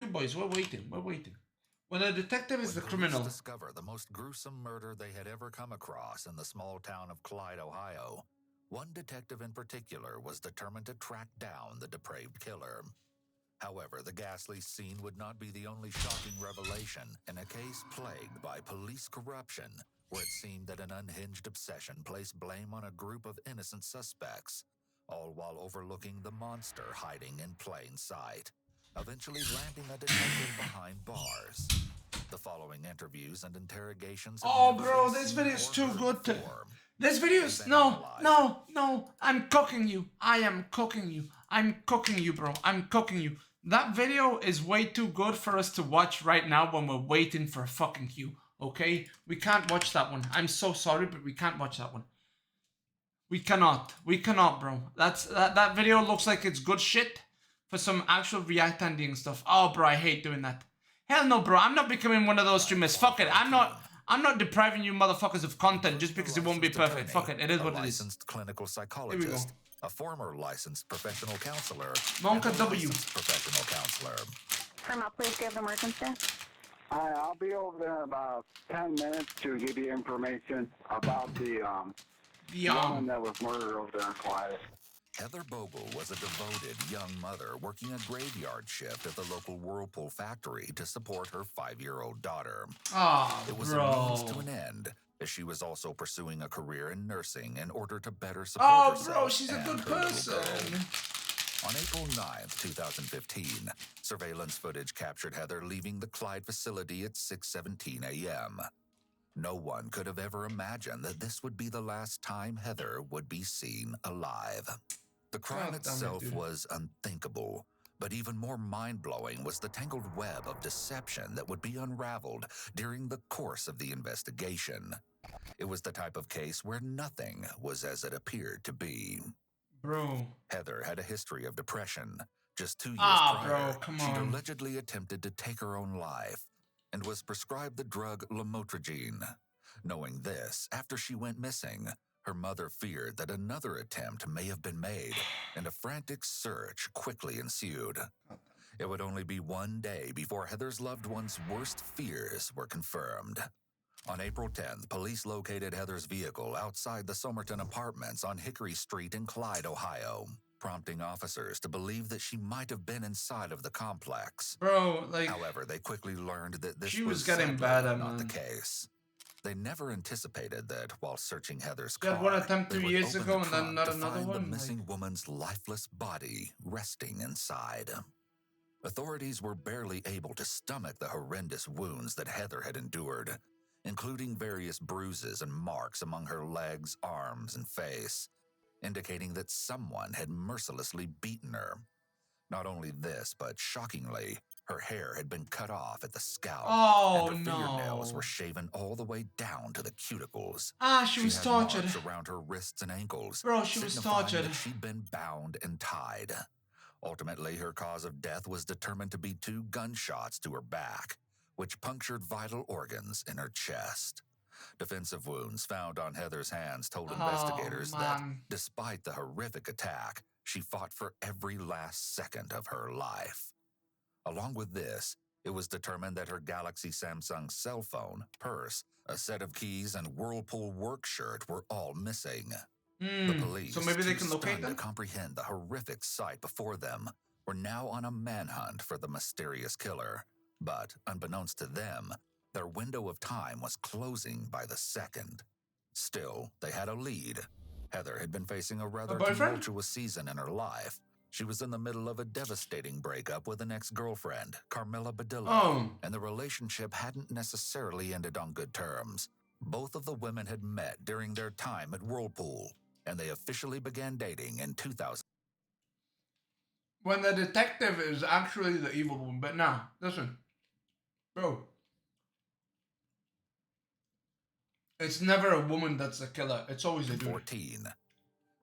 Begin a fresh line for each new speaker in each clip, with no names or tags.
boys, we're waiting. We're waiting. When a detective is the
When
criminal.
police discover the most gruesome murder they had ever come across in the small town of Clyde, Ohio, one detective in particular was determined to track down the depraved killer. However, the ghastly scene would not be the only shocking revelation in a case plagued by police corruption, where it seemed that an unhinged obsession placed blame on a group of innocent suspects, all while overlooking the monster hiding in plain sight, eventually landing a detective behind bars. The following interviews and interrogations have
Oh,
never
bro,
been
this
seen
video is
or
too
heard
good to.
before.
This video
They've
is
been
no,
analyzed.
no, no. I'm cooking you. I am cooking you. I'm cooking you, bro. I'm cooking you. That video is way too good for us to watch right now when we're waiting for a fucking queue. Okay, we can't watch that one. I'm so sorry, but we can't watch that one. We cannot. We cannot, bro. That video looks like it's good shit for some actual react ending stuff. Oh, bro, I hate doing that. Hell no, bro. I'm not becoming one of those streamers. Fuck it. I'm not depriving you motherfuckers of content just because it won't be perfect. Fuck it. It is what it is.
A licensed clinical psychologist, a former licensed professional counselor,
Monka
and a
W.
licensed professional counselor.
Firma, please give emergency.
I'll be over there in about 10 minutes to give you information about the woman that was murdered over there in Clyde.
Heather Bogle was a devoted young mother working a graveyard shift at the local Whirlpool factory to support her 5-year-old daughter.
Oh,
it was a means to an end, as she was also pursuing a career in nursing in order to better support herself.
Oh, bro, she's a good person.
On April 9th, 2015, surveillance footage captured Heather leaving the Clyde facility at 6:17 a.m. No one could have ever imagined that this would be the last time Heather would be seen alive. The crime itself was unthinkable, but even more mind-blowing was the tangled web of deception that would be unraveled during the course of the investigation. It was the type of case where nothing was as it appeared to be.
Bro.
Heather had a history of depression. Just 2 years prior, she'd allegedly attempted to take her own life and was prescribed the drug lamotrigine. Knowing this, after she went missing, her mother feared that another attempt may have been made, and a frantic search quickly ensued. It would only be one day before Heather's loved one's worst fears were confirmed. On April 10th, police located Heather's vehicle outside the Somerton Apartments on Hickory Street in Clyde, Ohio, prompting officers to believe that she might have been inside of the complex.
Bro, like...
However, they quickly learned that this
she
was
getting better,
not the case. They never anticipated that while searching Heather's
car,
they
one attempt 2 years
would
ago
open
and then not
to
another
find
one.
The missing woman's lifeless body resting inside. Authorities were barely able to stomach the horrendous wounds that Heather had endured, including various bruises and marks among her legs, arms, and face, indicating that someone had mercilessly beaten her. Not only this, but shockingly, her hair had been cut off at the scalp, and her fingernails were shaven all the way down to the cuticles.
She was tortured.
Marks around her wrists and ankles,
bro, she was tortured.
That she'd been bound and tied. Ultimately, her cause of death was determined to be 2 gunshots to her back, which punctured vital organs in her chest. Defensive wounds found on Heather's hands told investigators that, despite the horrific attack, she fought for every last second of her life. Along with this, it was determined that her Galaxy Samsung cell phone, purse, a set of keys, and Whirlpool work shirt were all missing. The police,
so maybe they can locate them?
To comprehend the horrific sight before them, were now on a manhunt for the mysterious killer. But, unbeknownst to them, their window of time was closing by the second. Still, they had a lead. Heather had been facing a rather tumultuous season in her life. She was in the middle of a devastating breakup with an ex-girlfriend, Carmela Badillo, and the relationship hadn't necessarily ended on good terms. Both of the women had met during their time at Whirlpool, and they officially began dating in 2000.
When the detective is actually the evil one, but now, listen. Bro. It's never a woman that's the killer. It's always a dude.
14.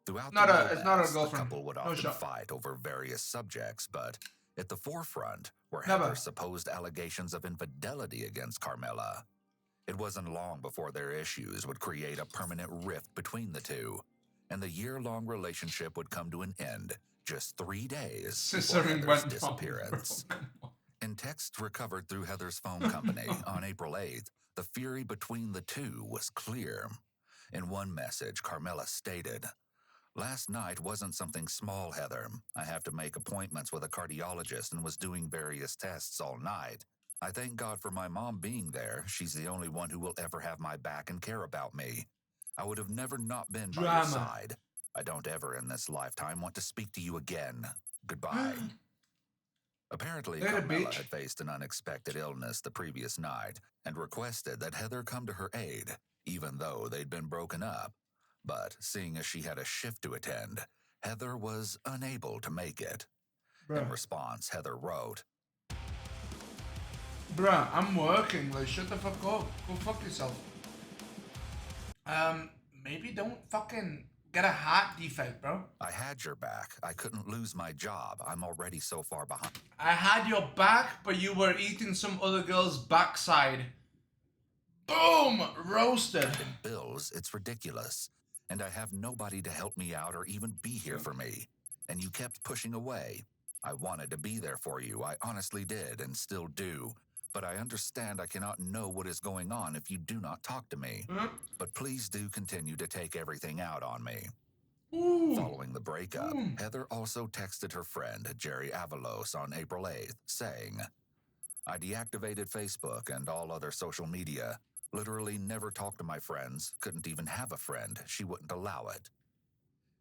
Throughout
it's not a girlfriend.
The couple would often fight over various subjects, but at the forefront were Heather's supposed allegations of infidelity against Carmela. It wasn't long before their issues would create a permanent rift between the two, and the year-long relationship would come to an end just 3 days before Heather's disappearance. In texts recovered through Heather's phone company on April 8th, the fury between the two was clear. In one message, Carmela stated, "Last night wasn't something small, Heather. I have to make appointments with a cardiologist and was doing various tests all night. I thank God for my mom being there. She's the only one who will ever have my back and care about me. I would have never not been by your side. I don't ever in this lifetime want to speak to you again. Goodbye." Apparently, Carmela had faced an unexpected illness the previous night and requested that Heather come to her aid, even though they'd been broken up. But seeing as she had a shift to attend, Heather was unable to make it. In response, Heather wrote,
"Bruh, I'm working. Like, shut the fuck up. Go fuck yourself. Maybe don't fucking get a heart defect, bro.
I had your back. I couldn't lose my job. I'm already so far behind.
I had your back, but you were eating some other girl's backside. Boom! Roasted.
In bills, it's ridiculous. And I have nobody to help me out or even be here for me. And you kept pushing away. I wanted to be there for you. I honestly did and still do. But I understand I cannot know what is going on if you do not talk to me. But please do continue to take everything out on me." Following the breakup, Heather also texted her friend, Jerry Avalos, on April 8th, saying, "I deactivated Facebook and all other social media. Literally never talked to my friends. Couldn't even have a friend. She wouldn't allow it.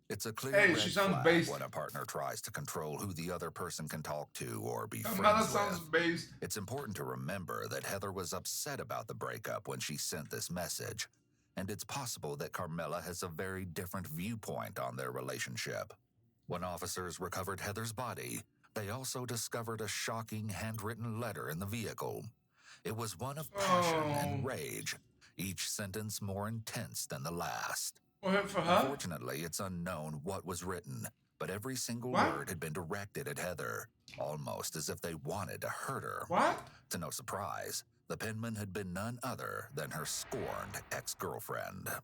It's a clear red flag when a partner tries to control who the other person can talk to or be friends with. It's important to remember that Heather was upset about the breakup when she sent this message, and it's possible that Carmela has a very different viewpoint on their relationship. When officers recovered Heather's body, they also discovered a shocking handwritten letter in the vehicle. It was one of passion and rage, each sentence more intense than the last. Unfortunately, it's unknown what was written, but every single word had been directed at Heather, almost as if they wanted to hurt her. To no surprise, the penman had been none other than her scorned ex-girlfriend.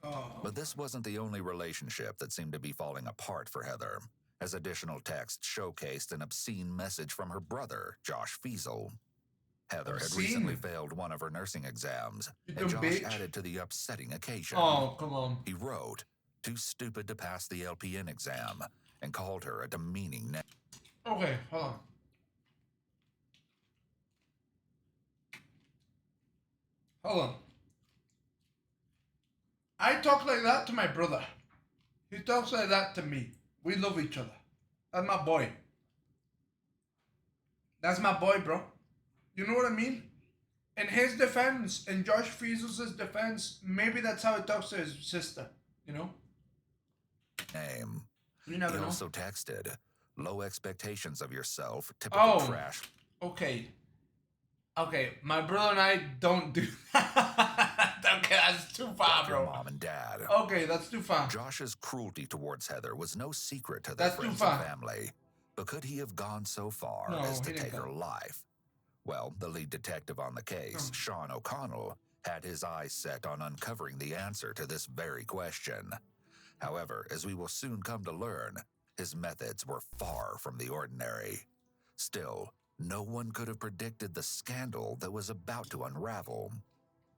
But this wasn't the only relationship that seemed to be falling apart for Heather, as additional texts showcased an obscene message from her brother, Josh Fiesel. Heather had recently failed one of her nursing exams, and Josh added to the upsetting occasion.
Come on.
He wrote, "Too stupid to pass the LPN exam," and called her a demeaning name.
Okay, hold on. Hold on. I talk like that to my brother. He talks like that to me. We love each other. That's my boy. That's my boy, bro. You know what I mean? In his defense, in Josh Fiesel's defense, maybe that's how he talks to his sister, you know? You never know.
He also texted, "Low expectations of yourself, typical trash."
Okay, my brother and I don't do that. Okay, that's too far, bro.
Your mom and dad.
Okay, that's too far.
Josh's cruelty towards Heather was no secret to their friends and family, but could he have gone so far as to take her life? Well, the lead detective on the case, Sean O'Connell, had his eyes set on uncovering the answer to this very question. However, as we will soon come to learn, his methods were far from the ordinary. Still, no one could have predicted the scandal that was about to unravel.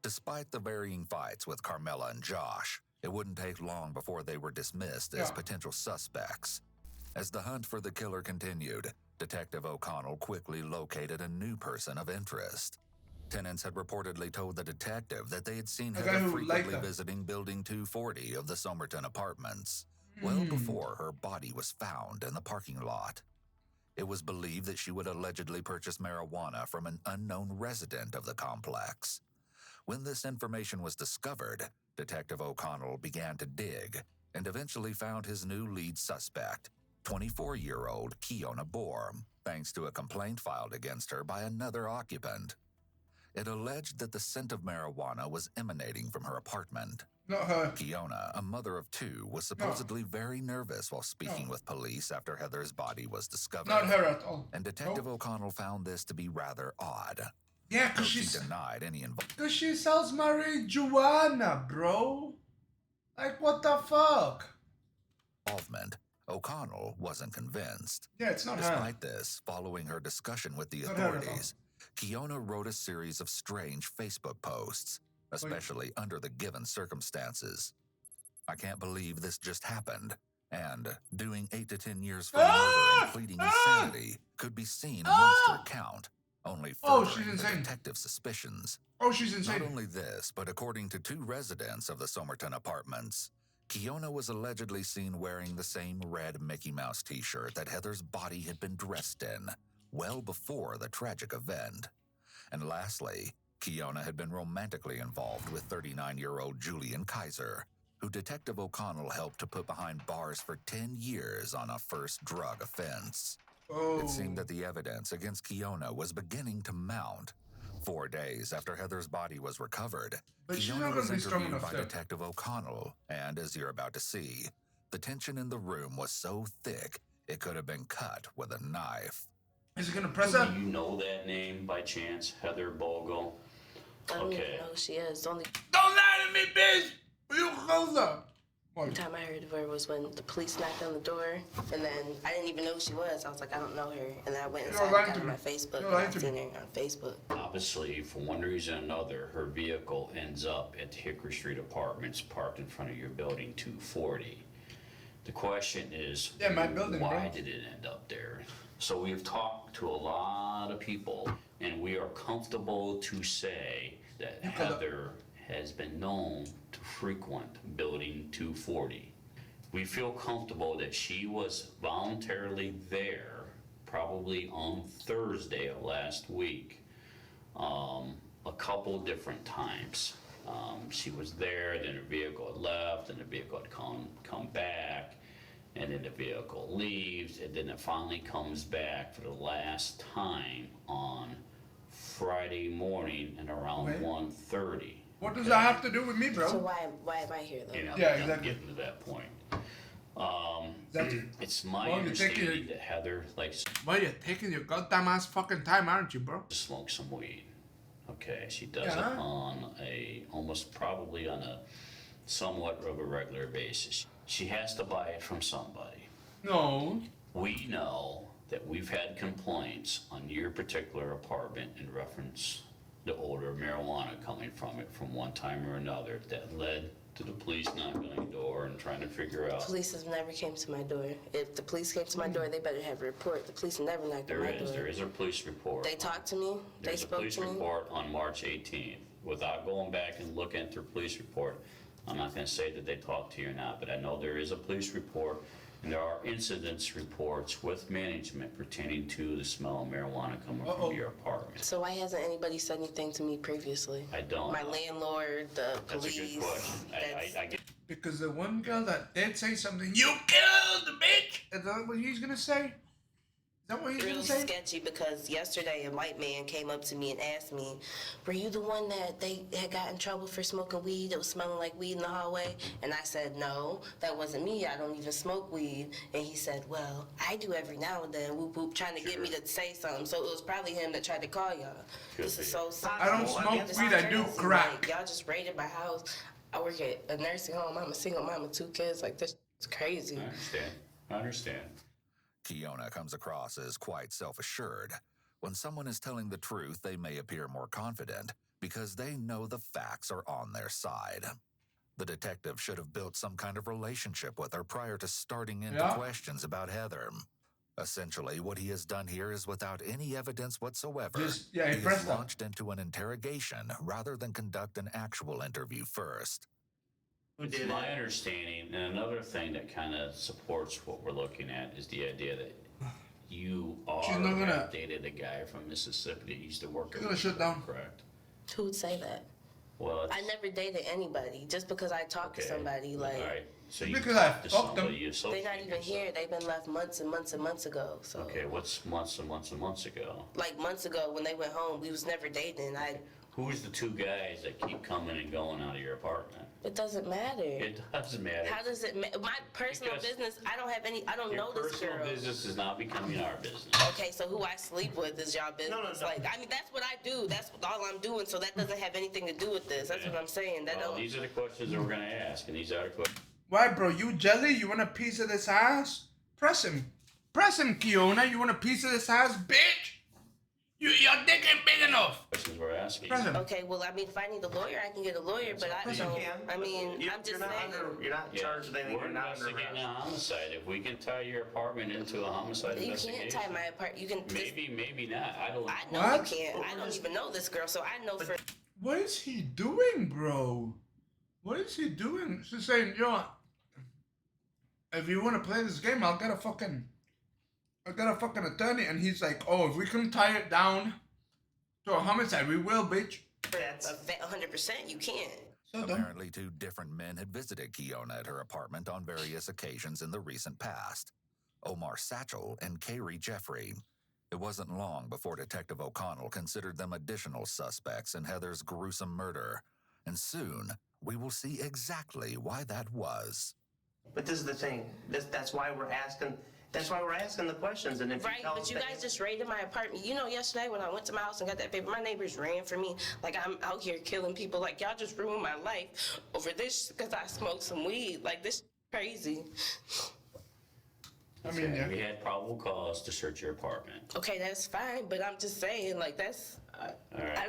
Despite the varying fights with Carmela and Josh, it wouldn't take long before they were dismissed as potential suspects. As the hunt for the killer continued, Detective O'Connell quickly located a new person of interest. Tenants had reportedly told the detective that they had seen Heather frequently visiting Building 240 of the Somerton apartments, well before her body was found in the parking lot. It was believed that she would allegedly purchase marijuana from an unknown resident of the complex. When this information was discovered, Detective O'Connell began to dig and eventually found his new lead suspect, 24-year-old Kiona Bohr, thanks to a complaint filed against her by another occupant. It alleged that the scent of marijuana was emanating from her apartment.
Not her.
Kiona, a mother of two, was supposedly very nervous while speaking with police after Heather's body was discovered.
Not her at all.
And Detective O'Connell found this to be rather odd.
Yeah, because
she denied any involvement.
Because she sells marijuana, bro. Like, what the fuck?
O'Connell wasn't convinced.
Yeah, it's not her.
Despite this, following her discussion with the authorities, Kiona wrote a series of strange Facebook posts, especially under the given circumstances. I can't believe this just happened, and doing 8 to 10 years for murder and pleading insanity could be seen amongst her account, only furthering the detective's suspicions.
Oh, she's insane.
Not only this, but according to 2 residents of the Somerton apartments, Kiona was allegedly seen wearing the same red Mickey Mouse t-shirt that Heather's body had been dressed in, well before the tragic event. And lastly, Kiona had been romantically involved with 39-year-old Julian Kaiser, who Detective O'Connell helped to put behind bars for 10 years on a first drug offense. It seemed that the evidence against Kiona was beginning to mount. 4 days after Heather's body was recovered, Kiona was interviewed by Detective O'Connell, and as you're about to see, the tension in the room was so thick it could have been cut with a knife.
Is it gonna press up?
Do you know that name by chance, Heather Bogle?
I don't even know who she is.
Don't lie to me, bitch! You closer.
The time I heard of her was when the police knocked on the door, and then I didn't even know who she was. I was like, I don't know her. And then I went inside and got on my Facebook, and I seen her on Facebook.
Obviously, for one reason or another, her vehicle ends up at the Hickory Street Apartments parked in front of your building 240. The question is, why did it end up there? So we've talked to a lot of people, and we are comfortable to say that Heather has been known to frequent building 240. We feel comfortable that she was voluntarily there, probably on Thursday of last week, a couple different times. She was there, then her vehicle had left, and the vehicle had come back, and then the vehicle leaves, and then it finally comes back for the last time on Friday morning at around 1:30.
What does that have to do with me, bro?
So why am I here, though?
Exactly. I'm getting to that point. It's my understanding that Heather likes...
Well, you're taking your goddamn ass fucking time, aren't you, bro?
...to smoke some weed. Okay, she does it on probably on a somewhat of a regular basis. She has to buy it from somebody.
No.
We know that we've had complaints on your particular apartment in reference the odor of marijuana coming from it from one time or another that led to the police knocking on the door and trying to figure out.
Police has never came to my door. If the police came to my door, they better have a report. The police never knocked on my door.
There is a police report.
They talked to me. They spoke to me.
There's a police report on March 18th. Without going back and looking at their police report, I'm not going to say that they talked to you or not, but I know there is a police report. And there are incidents reports with management pertaining to the smell of marijuana coming from your apartment.
So why hasn't anybody said anything to me previously?
I don't.
My landlord, the police.
That's a good question. I get.
Because the one girl that did say something, you killed the bitch! Is that what he's gonna say? Is that what he's gonna say?
Really sketchy, because yesterday a white man came up to me and asked me, were you the one that they had got in trouble for smoking weed that was smelling like weed in the hallway? And I said, no, that wasn't me. I don't even smoke weed. And he said, well, I do every now and then, whoop whoop, trying to get me to say something. So it was probably him that tried to call y'all. This is so sad.
I don't smoke weed, I do crack.
Like, y'all just raided my house. I work at a nursing home. I'm a single mom with 2 kids. Like, this is crazy.
I understand.
Kiona comes across as quite self-assured. When someone is telling the truth, they may appear more confident because they know the facts are on their side. The detective should have built some kind of relationship with her prior to starting into questions about Heather. Essentially, what he has done here is without any evidence whatsoever. He has launched into an interrogation rather than conduct an actual interview first.
It's my understanding, and another thing that kind of supports what we're looking at is the idea that you dated a guy from Mississippi that used to work at correct?
Who would say that?
Well,
I never dated anybody. Just because I talked to somebody, like...
All right. So you
because I
to
fucked them.
They're not even here. They've been left months and months and months ago. So.
Okay, what's months and months and months ago?
Like months ago when they went home, we was never dating.
Who's the 2 guys that keep coming and going out of your apartment?
It doesn't matter.
It doesn't matter.
How does it matter? My personal business, I don't know this girl.
Your personal business is not becoming our business.
Okay, so who I sleep with is y'all business. No. Like, I mean, that's what I do. That's all I'm doing, so that doesn't have anything to do with this. That's what I'm saying.
These are the questions that we're going to ask, and these are the questions.
Why, bro? You jelly? You want a piece of this ass? Press him. Press him, Kiona. You want a piece of this ass, bitch? Your dick ain't big enough.
Questions we're asking.
Press him.
Okay, well, I mean, if I need a lawyer, I can get a lawyer, but I don't. I mean, I'm just saying.
You're not charged with anything.
We're investigating a homicide. If we can tie your apartment into a homicide
You
investigation.
can't tie my apartment. You can.
Maybe not. I don't.
I know
What?
you can't. I don't even know this girl, so I know for.
What is he doing, bro? What is he doing? She's saying, yo, if you want to play this game, I got a fucking attorney. And he's like, oh, if we can tie it down to a homicide, we will, bitch.
That's 100%. You can't.
So dumb.
Apparently, 2 different men had visited Kiona at her apartment on various occasions in the recent past. Omar Satchel and Kari Jeffrey. It wasn't long before Detective O'Connell considered them additional suspects in Heather's gruesome murder. And soon, we will see exactly why that was.
But this is the thing. That's why we're asking. That's why we're asking the questions. And if
Right, but you guys just raided my apartment. You know, yesterday when I went to my house and got that paper, my neighbors ran for me. Like, I'm out here killing people. Like, y'all just ruined my life over this because I smoked some weed. Like, this is crazy.
I mean, yeah.
We had probable cause to search your apartment.
Okay, that's fine, but I'm just saying, like, that's.
right.
I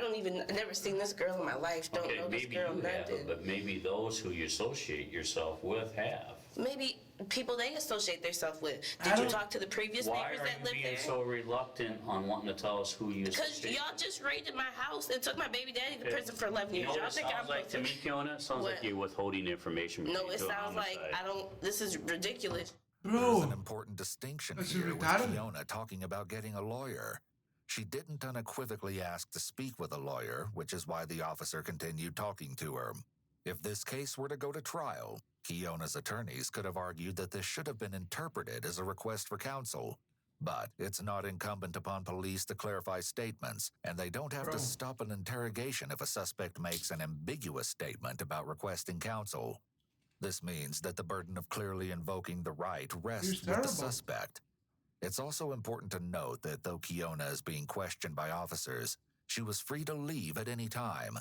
never seen this girl in my life. Don't know this
Maybe
girl,
you have,
nothing.
but maybe those who you associate yourself with have.
Maybe people they associate themselves with. Did you talk to the previous
Why
neighbors
are
that
you
lived
being
there?
so reluctant on wanting to tell us who you
Because
associate?
y'all just raided my house and took my baby daddy to prison for 11
You
years.
know what
Y'all
it
think
sounds
I'm
like to me, Kiona? It sounds like
What?
you're withholding information.
No,
related
it
to a
sounds like
homicide.
I don't. This is ridiculous.
There's
Bro.
an important distinction
That's
here with
retarded.
Kiona talking about getting a lawyer. She didn't unequivocally ask to speak with a lawyer, which is why the officer continued talking to her. If this case were to go to trial, Kiona's attorneys could have argued that this should have been interpreted as a request for counsel. But it's not incumbent upon police to clarify statements, and they don't have
Bro.
to stop an interrogation if a suspect makes an ambiguous statement about requesting counsel. This means that the burden of clearly invoking the right rests
He's
with the
terrible.
suspect. It's also important to note that though Kiona is being questioned by officers, she was free to leave at any time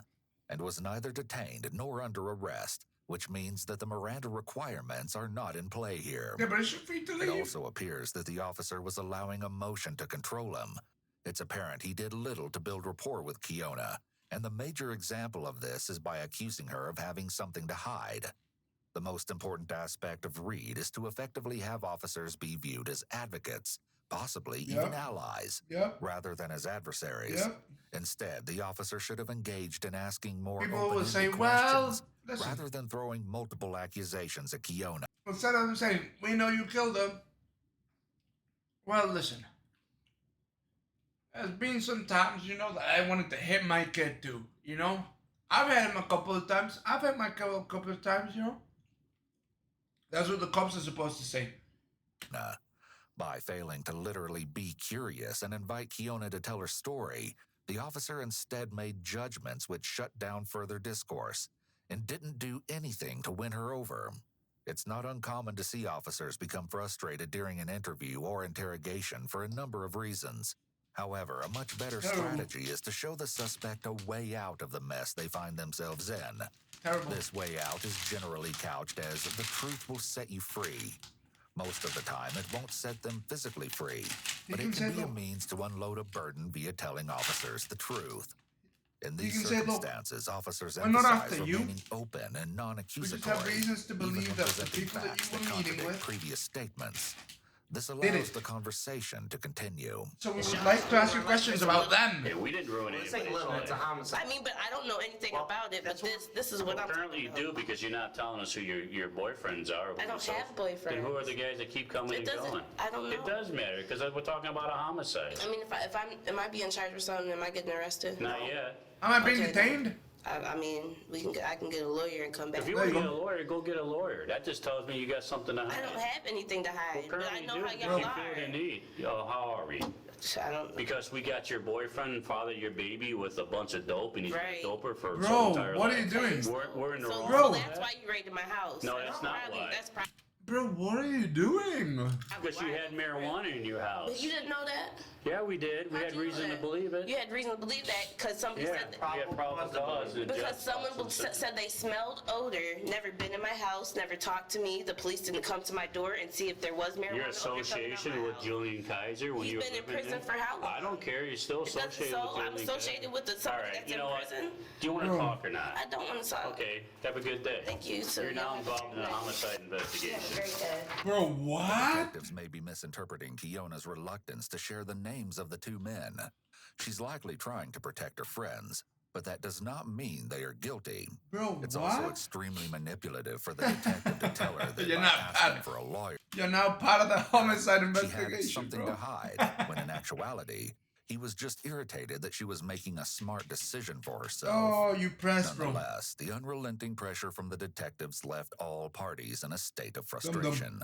and was neither detained nor under arrest, which means that the Miranda requirements are not in play here.
Yeah, but is she free to
It
leave?
also appears that the officer was allowing emotion to control him. It's apparent he did little to build rapport with Kiona, and the major example of this is by accusing her of having something to hide. The most important aspect of Reed is to effectively have officers be viewed as advocates, possibly even allies, rather than as adversaries. Instead, the officer should have engaged in asking more
People will
open-ended
say,
questions,
well, listen.
rather than throwing multiple accusations at Kiona.
Instead of them saying, we know you killed him. Well, listen. There's been some times, you know, that I wanted to hit my kid too, you know? I've had him a couple of times. I've had my kid a couple of times, you know? That's what the cops are supposed to say.
By failing to literally be curious and invite Kiona to tell her story, the officer instead made judgments which shut down further discourse and didn't do anything to win her over. It's not uncommon to see officers become frustrated during an interview or interrogation for a number of reasons. However, a much better strategy is to show the suspect a way out of the mess they find themselves in. This way out is generally couched as the truth will set you free. Most of the time, it won't set them physically free, but it can be a means to unload a burden via telling officers the truth. In these circumstances, officers emphasize remaining open and non-accusatory, even when presenting facts that contradict previous statements. This allows the conversation to continue.
So we would like to ask you questions about them.
Yeah, we didn't ruin
This ain't little. It's a homicide.
I mean, but I don't know anything about it. But this is what I'm.
Apparently you do because you're not telling us who your boyfriends are.
I don't have boyfriends.
Then who are the guys that keep coming and going?
I don't know.
It does matter because we're talking about a homicide.
I mean, am I being charged with something? Am I getting arrested?
Not yet.
Am I being detained?
I mean, I can get a lawyer and come back.
If you want to get a lawyer, go get a lawyer. That just tells me you got something to hide.
I don't have anything to hide,
Well,
but I know how
you
y'all
feel
are.
the need. Oh, how are we?
I don't.
Because we got your boyfriend fathered your baby with a bunch of dope, and he's
Right.
a doper for
Bro,
entire
what
life.
are you doing?
We're in the wrong.
So that's why you raided my house.
No, that's not
probably,
why.
That's probably.
Bro, what are you doing?
Because you had marijuana in your house.
But you didn't know that?
Yeah, we did. We had reason to believe it.
You had reason to believe that because somebody said that.
We had probable cause.
Because someone said they smelled odor, never been in my house, never talked to me. The police didn't come to my door and see if there was marijuana.
Your association with Julian Kaiser when you were
living in prison for how long?
I don't care. You're still associated with Julian Kaiser.
I'm associated with somebody that's in prison.
Do you want to talk or not?
I don't want to talk.
Okay. Have a good day.
Thank you. So
you're now involved in a homicide investigation.
Very good.
Bro, what?
Detectives may be misinterpreting Kiona's reluctance to share the names of the two men. She's likely trying to protect her friends, but that does not mean they are guilty.
Bro,
it's
what?
also extremely manipulative for the detective to tell her that
You're
by
not
asking for a lawyer,
you're now part of the homicide investigation,
she had something
bro.
to hide, when in actuality, he was just irritated that she was making a smart decision for herself.
Oh, you pressed, bro.
Nonetheless, the unrelenting pressure from the detectives left all parties in a state of frustration.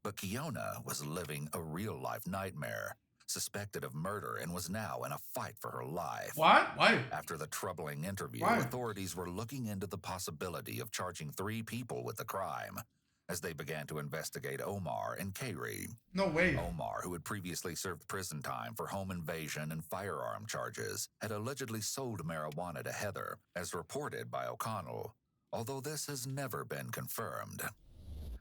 But Kiona was living a real-life nightmare, suspected of murder, and was now in a fight for her life.
What? Why?
After the troubling interview,
Why?
authorities were looking into the possibility of charging 3 people with the crime as they began to investigate Omar and Kairi.
No way.
Omar, who had previously served prison time for home invasion and firearm charges, had allegedly sold marijuana to Heather, as reported by O'Connell, although this has never been confirmed.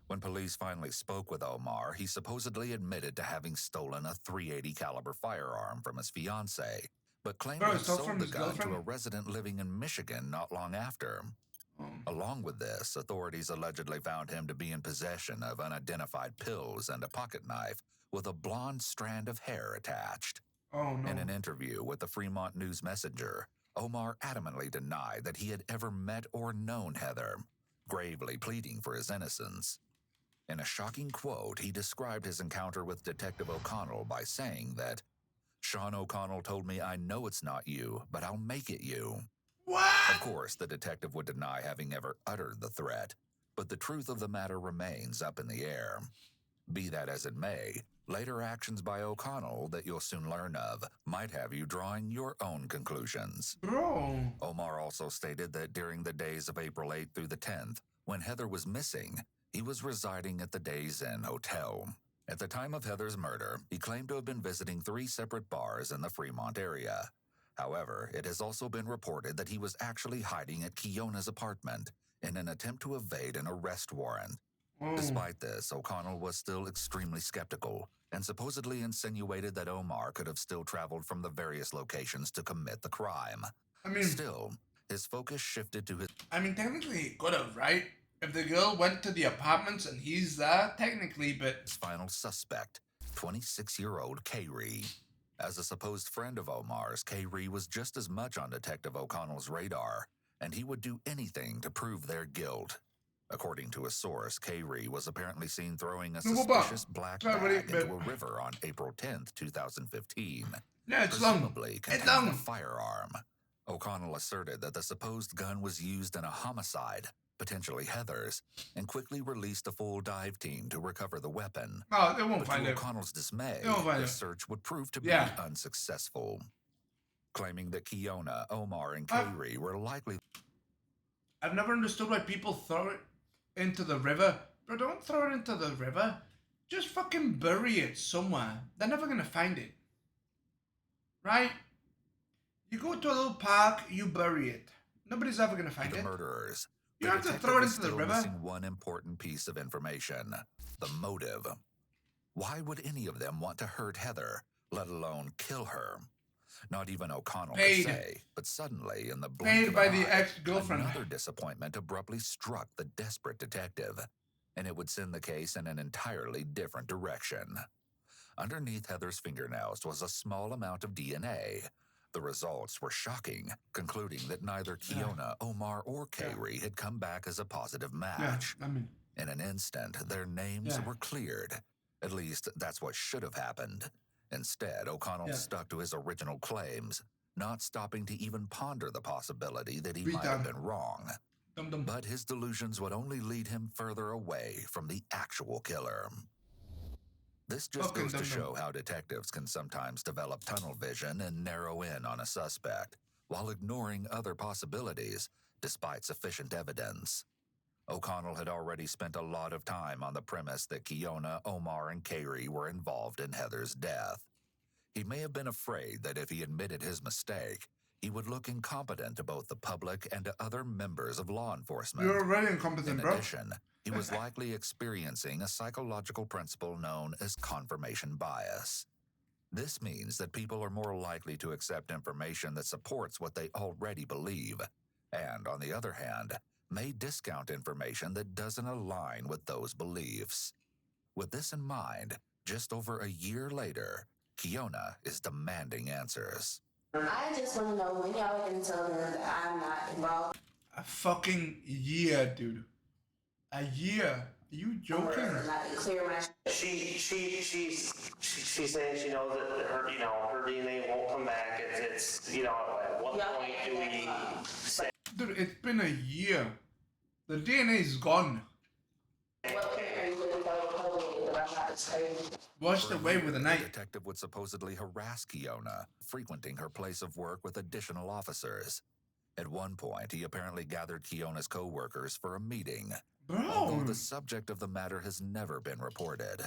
When police finally spoke with Omar, he supposedly admitted to having stolen a .380 caliber firearm from his fiancée, but claimed to have sold the gun to a resident living in Michigan not long after. Along with this, authorities allegedly found him to be in possession of unidentified pills and a pocket knife with a blonde strand of hair attached.
Oh, no.
In an interview with the Fremont News Messenger, Omar adamantly denied that he had ever met or known Heather, gravely pleading for his innocence. In a shocking quote, he described his encounter with Detective O'Connell by saying that, "Sean O'Connell told me I know it's not you, but I'll make it you."
What?
Of course, the detective would deny having ever uttered the threat, but the truth of the matter remains up in the air. Be that as it may, later actions by O'Connell that you'll soon learn of might have you drawing your own conclusions.
Bro.
Omar also stated that during the days of April 8th through the 10th, when Heather was missing, he was residing at the Days Inn Hotel. At the time of Heather's murder, he claimed to have been visiting 3 separate bars in the Fremont area. However, it has also been reported that he was actually hiding at Kiona's apartment in an attempt to evade an arrest warrant. Despite this, O'Connell was still extremely skeptical and supposedly insinuated that Omar could have still traveled from the various locations to commit the crime. Still, his focus shifted to his...
technically he could have, right? If the girl went to the apartments and he's there, technically, but...
his final suspect, 26-year-old Kairi. As a supposed friend of Omar's, Kairi was just as much on Detective O'Connell's radar, and he would do anything to prove their guilt. According to a source, Kairi was apparently seen throwing a suspicious black bag into a river on April 10th, 2015.
Yeah, it's
presumably containing a firearm. O'Connell asserted that the supposed gun was used in a homicide, potentially Heather's, and quickly released a full dive team to recover the weapon.
Oh, they won't find it.
To O'Connell's dismay, the search would prove to be unsuccessful. Claiming that Kiona, Omar, and Kairi were likely...
I've never understood why people throw it into the river. Bro, don't throw it into the river. Just fucking bury it somewhere. They're never gonna find it. Right? You go to a little park, you bury it. Nobody's ever gonna find it.
Murderers.
You don't have to throw it into the river.
Missing one important piece of information: the motive. Why would any of them want to hurt Heather, let alone kill her? Not even O'Connell could say, but suddenly, in the blink of an eye, another disappointment abruptly struck the desperate detective, and it would send the case in an entirely different direction. Underneath Heather's fingernails was a small amount of DNA. The results were shocking, concluding that neither Kiona, Omar, or Kairi had come back as a positive match. In an instant, their names were cleared. At least, that's what should have happened. Instead, O'Connell stuck to his original claims, not stopping to even ponder the possibility that he might have been wrong. But his delusions would only lead him further away from the actual killer. This just goes to show how detectives can sometimes develop tunnel vision and narrow in on a suspect, while ignoring other possibilities, despite sufficient evidence. O'Connell had already spent a lot of time on the premise that Kiona, Omar, and Kayri were involved in Heather's death. He may have been afraid that if he admitted his mistake, he would look incompetent to both the public and to other members of law enforcement.
You're already incompetent, bro.
In addition, he was likely experiencing a psychological principle known as confirmation bias. This means that people are more likely to accept information that supports what they already believe, and on the other hand, may discount information that doesn't align with those beliefs. With this in mind, just over a year later, Kiona is demanding answers.
I just want to know when y'all are going to tell her that I'm not involved.
A fucking year, dude. A year. Are you joking?
She says, you know, that her DNA won't come back. It's you know, at what point do we say?
Dude, it's been a year. The DNA is gone. Watch the way with the night.
The detective would supposedly harass Kiona, frequenting her place of work with additional officers. At one point, he apparently gathered Kiona's co-workers for a meeting. Although the subject of the matter has never been reported.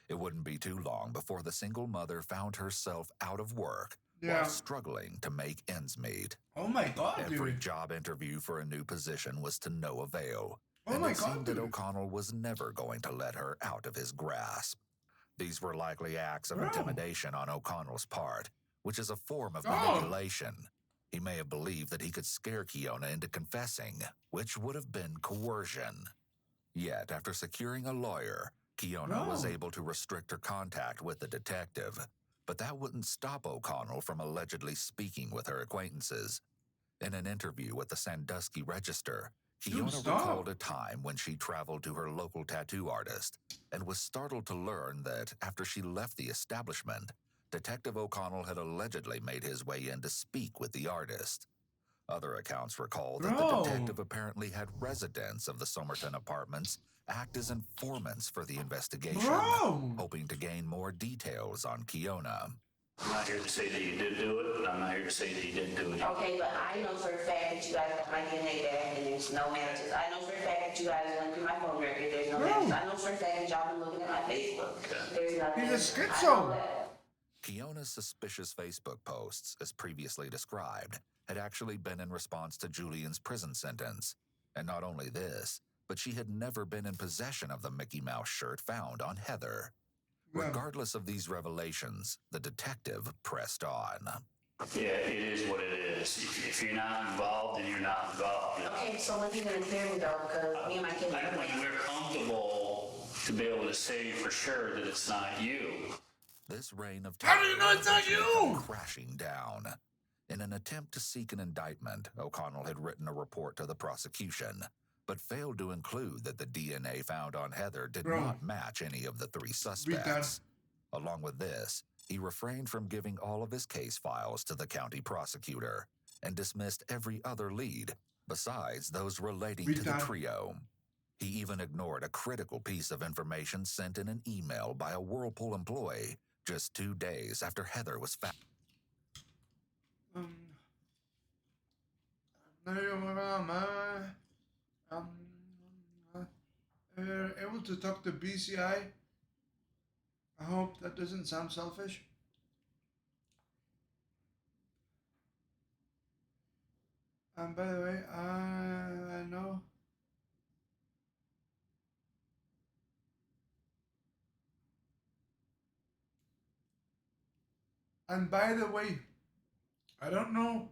It wouldn't be too long before the single mother found herself out of work while struggling to make ends meet.
Oh my God,
Every
dude.
job interview for a new position was to no avail.
Oh
and
my
it
God,
seemed
dude.
that O'Connell was never going to let her out of his grasp. These were likely acts of intimidation on O'Connell's part, which is a form of manipulation. He may have believed that he could scare Kiona into confessing, which would have been coercion. Yet, after securing a lawyer, Kiona was able to restrict her contact with the detective, but that wouldn't stop O'Connell from allegedly speaking with her acquaintances. In an interview with the Sandusky Register, Kiona recalled a time when she traveled to her local tattoo artist and was startled to learn that after she left the establishment, Detective O'Connell had allegedly made his way in to speak with the artist. Other accounts recall that the detective apparently had residents of the Somerton apartments act as informants for the investigation, hoping to gain more details on Kiona.
I'm not here to say that you did do it, and I'm not here to say that you didn't do it.
Okay, but I know for a fact that you guys got my DNA back and there's no matches. I know for a fact that you guys went through my phone record, there's no matches. I know for a fact that y'all been looking at my Facebook. There's nothing.
He's a schizo.
Kiona's suspicious Facebook posts, as previously described, had actually been in response to Julian's prison sentence. And not only this, but she had never been in possession of the Mickey Mouse shirt found on Heather. Regardless of these revelations, the detective pressed on.
Yeah, it is what it is. If you're not involved, then you're not involved.
Okay, so when are you going to clear me though? Because me and my kids are
when we're comfortable to be able to say for sure that it's not you.
This reign of terror crashing down. In an attempt to seek an indictment, O'Connell had written a report to the prosecution, but failed to include that the DNA found on Heather did not match any of the three suspects. Along with this, he refrained from giving all of his case files to the county prosecutor and dismissed every other lead, besides those relating to the trio. He even ignored a critical piece of information sent in an email by a Whirlpool employee just 2 days after Heather was found.
Able to talk to BCI. I hope that doesn't sound selfish. And by the way, I know. And by the way, I don't know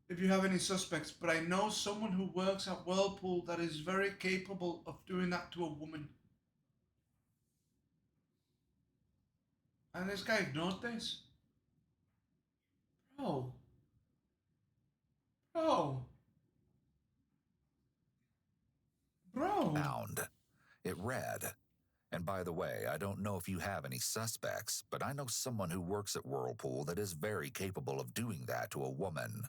if you have any suspects, but I know someone who works at Whirlpool that is very capable of doing that to a woman. And this guy ignored this. Bro.
Found. It read, and by the way, I don't know if you have any suspects, but I know someone who works at Whirlpool that is very capable of doing that to a woman.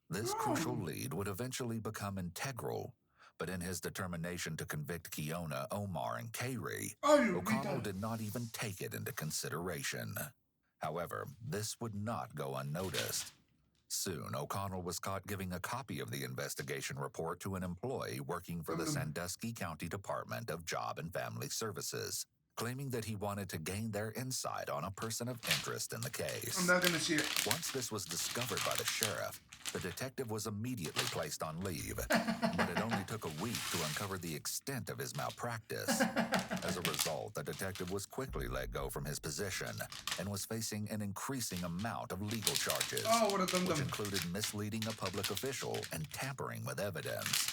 This crucial lead would eventually become integral, but in his determination to convict Kiona, Omar, and Kayri, O'Connell did not even take it into consideration. However, this would not go unnoticed. Soon, O'Connell was caught giving a copy of the investigation report to an employee working for the Sandusky County Department of Job and Family Services, claiming that he wanted to gain their insight on a person of interest in the case.
I'm not gonna see it.
Once this was discovered by the sheriff, the detective was immediately placed on leave, but it only took a week to uncover the extent of his malpractice. As a result, the detective was quickly let go from his position and was facing an increasing amount of legal charges, which included misleading a public official and tampering with evidence.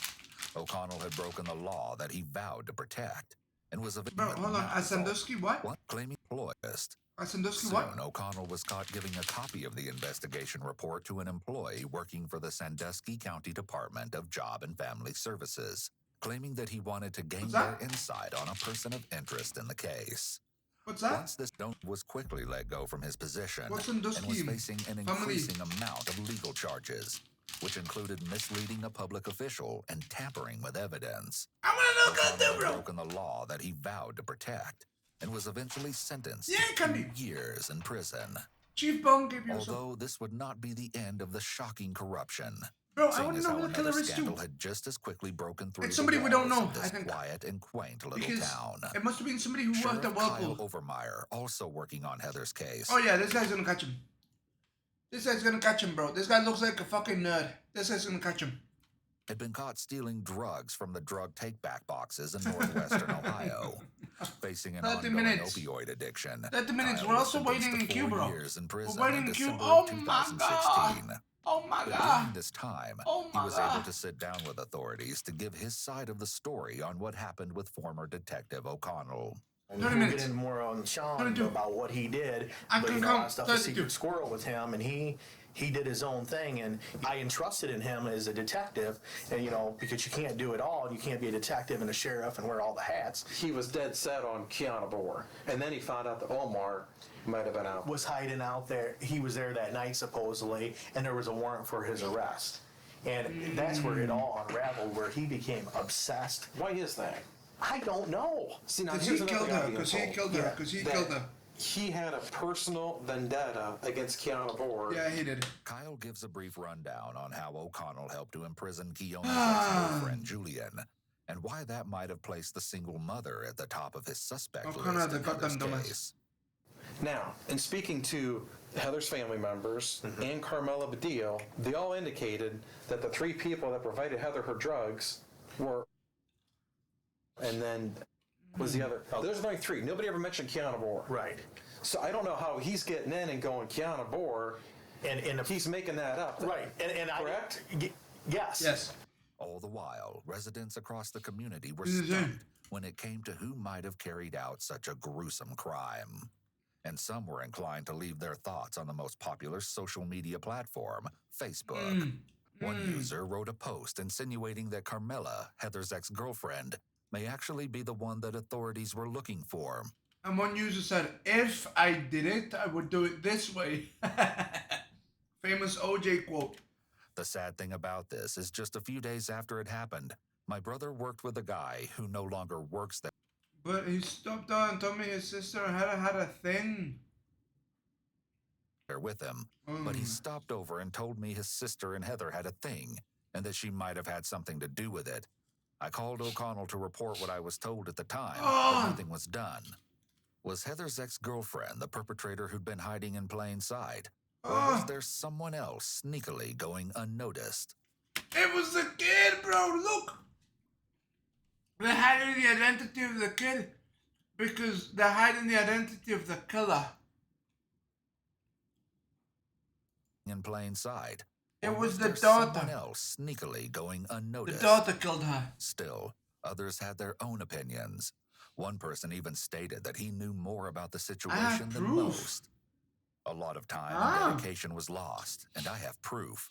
O'Connell had broken the law that he vowed to protect and was a victim.
Bro, hold on. Sandusky what?
Claiming employist.
Sandusky
Soon,
what?
O'Connell was caught giving a copy of the investigation report to an employee working for the Sandusky County Department of Job and Family Services, claiming that he wanted to gain their insight on a person of interest in the case.
What's that?
Once this don't was quickly let go from his position and was facing an
Family.
increasing amount of legal charges, which included misleading a public official and tampering with evidence.
I want to know
O'Connell
God, bro.
had broken the law that he vowed to protect and was eventually sentenced
Yeah,
to 2 years in prison.
Chief Bone gave you
Although this would not be the end of the shocking corruption.
Bro, I
Seeing
want to
as
know
how
who the killer
another
is too.
scandal had just as quickly broken through
It's somebody we don't know,
of this
I think.
quiet and quaint little
Because
town.
it must have been somebody who
Sheriff
worked at
Kyle
Whirlpool.
Overmeyer, also working on Heather's case.
Oh yeah, this guy's gonna catch him. This guy's gonna catch him, bro. This guy looks like a fucking nerd. This guy's gonna catch him.
Had been caught stealing drugs from the drug take-back boxes in northwestern Ohio, facing an
30
ongoing
minutes.
opioid addiction.
30 minutes.
Kyle
We're
was
also
sentenced
waiting
to
in queue,
4
bro.
years in prison
We're waiting
in
in queue.
December
Oh
of
my
2016.
god. Oh my
But
god.
during this time,
Oh
he
my
was
god.
able to sit down with authorities to give his side of the story on what happened with former Detective O'Connell.
And
30
we'll
minutes.
get in more on Sean
32.
about what he did.
I
But
can
you know,
count
a lot of stuff is
32.
secret squirrel with him, and he did his own thing, and I entrusted in him as a detective, and you know, because you can't do it all, and you can't be a detective and a sheriff and wear all the hats.
He was dead set on Kiana Boer, and then he found out that Omar might have been out.
Was hiding out there. He was there that night supposedly, and there was a warrant for his arrest. And that's where it all unraveled, where he became obsessed.
Why is that?
I don't know.
See, now
Because he killed her. Because he killed her. Because he killed her.
He had a personal vendetta against Kiana Boer.
Yeah, he did.
Kyle gives a brief rundown on how O'Connell helped to imprison Keona's ex-girlfriend Julian, and why that might have placed the single mother at the top of his suspect
O'Connell
list
the
in Heather's
goddamn dumbass.
case.
Now, in speaking to Heather's family members and Carmela Badillo, they all indicated that the 3 people that provided Heather her drugs were, and then was the other. There's only 3. Nobody ever mentioned Kiana Boer.
Right.
So I don't know how he's getting in and going Kiana Boer,
And
he's making that up.
right. And
Correct?
Yes.
Yes.
All the while, residents across the community were
Mhm.
stunned when it came to who might have carried out such a gruesome crime. And some were inclined to leave their thoughts on the most popular social media platform, Facebook. One user wrote a post insinuating that Carmela, Heather's ex-girlfriend, may actually be the one that authorities were looking for.
And one user said, if I did it, I would do it this way. Famous OJ quote.
The sad thing about this is just a few days after it happened, my brother worked with a guy who no longer works there.
But he stopped on and told me his sister had a thing.
With him, but he stopped over and told me his sister and Heather had a thing and that she might have had something to do with it. I called O'Connell to report what I was told at the time, but nothing was done. Was Heather's ex-girlfriend the perpetrator who'd been hiding in plain sight? Or was there someone else sneakily going unnoticed?
It was the kid, bro. Look. They're hiding the identity of the kid because they're hiding the identity of the killer.
In plain sight.
It
Or
was the
there
daughter.
Someone else sneakily going
The
unnoticed.
daughter killed her.
Still, others had their own opinions. One person even stated that he knew more about the situation than
proof.
most. A lot of time and dedication was lost, and I have proof.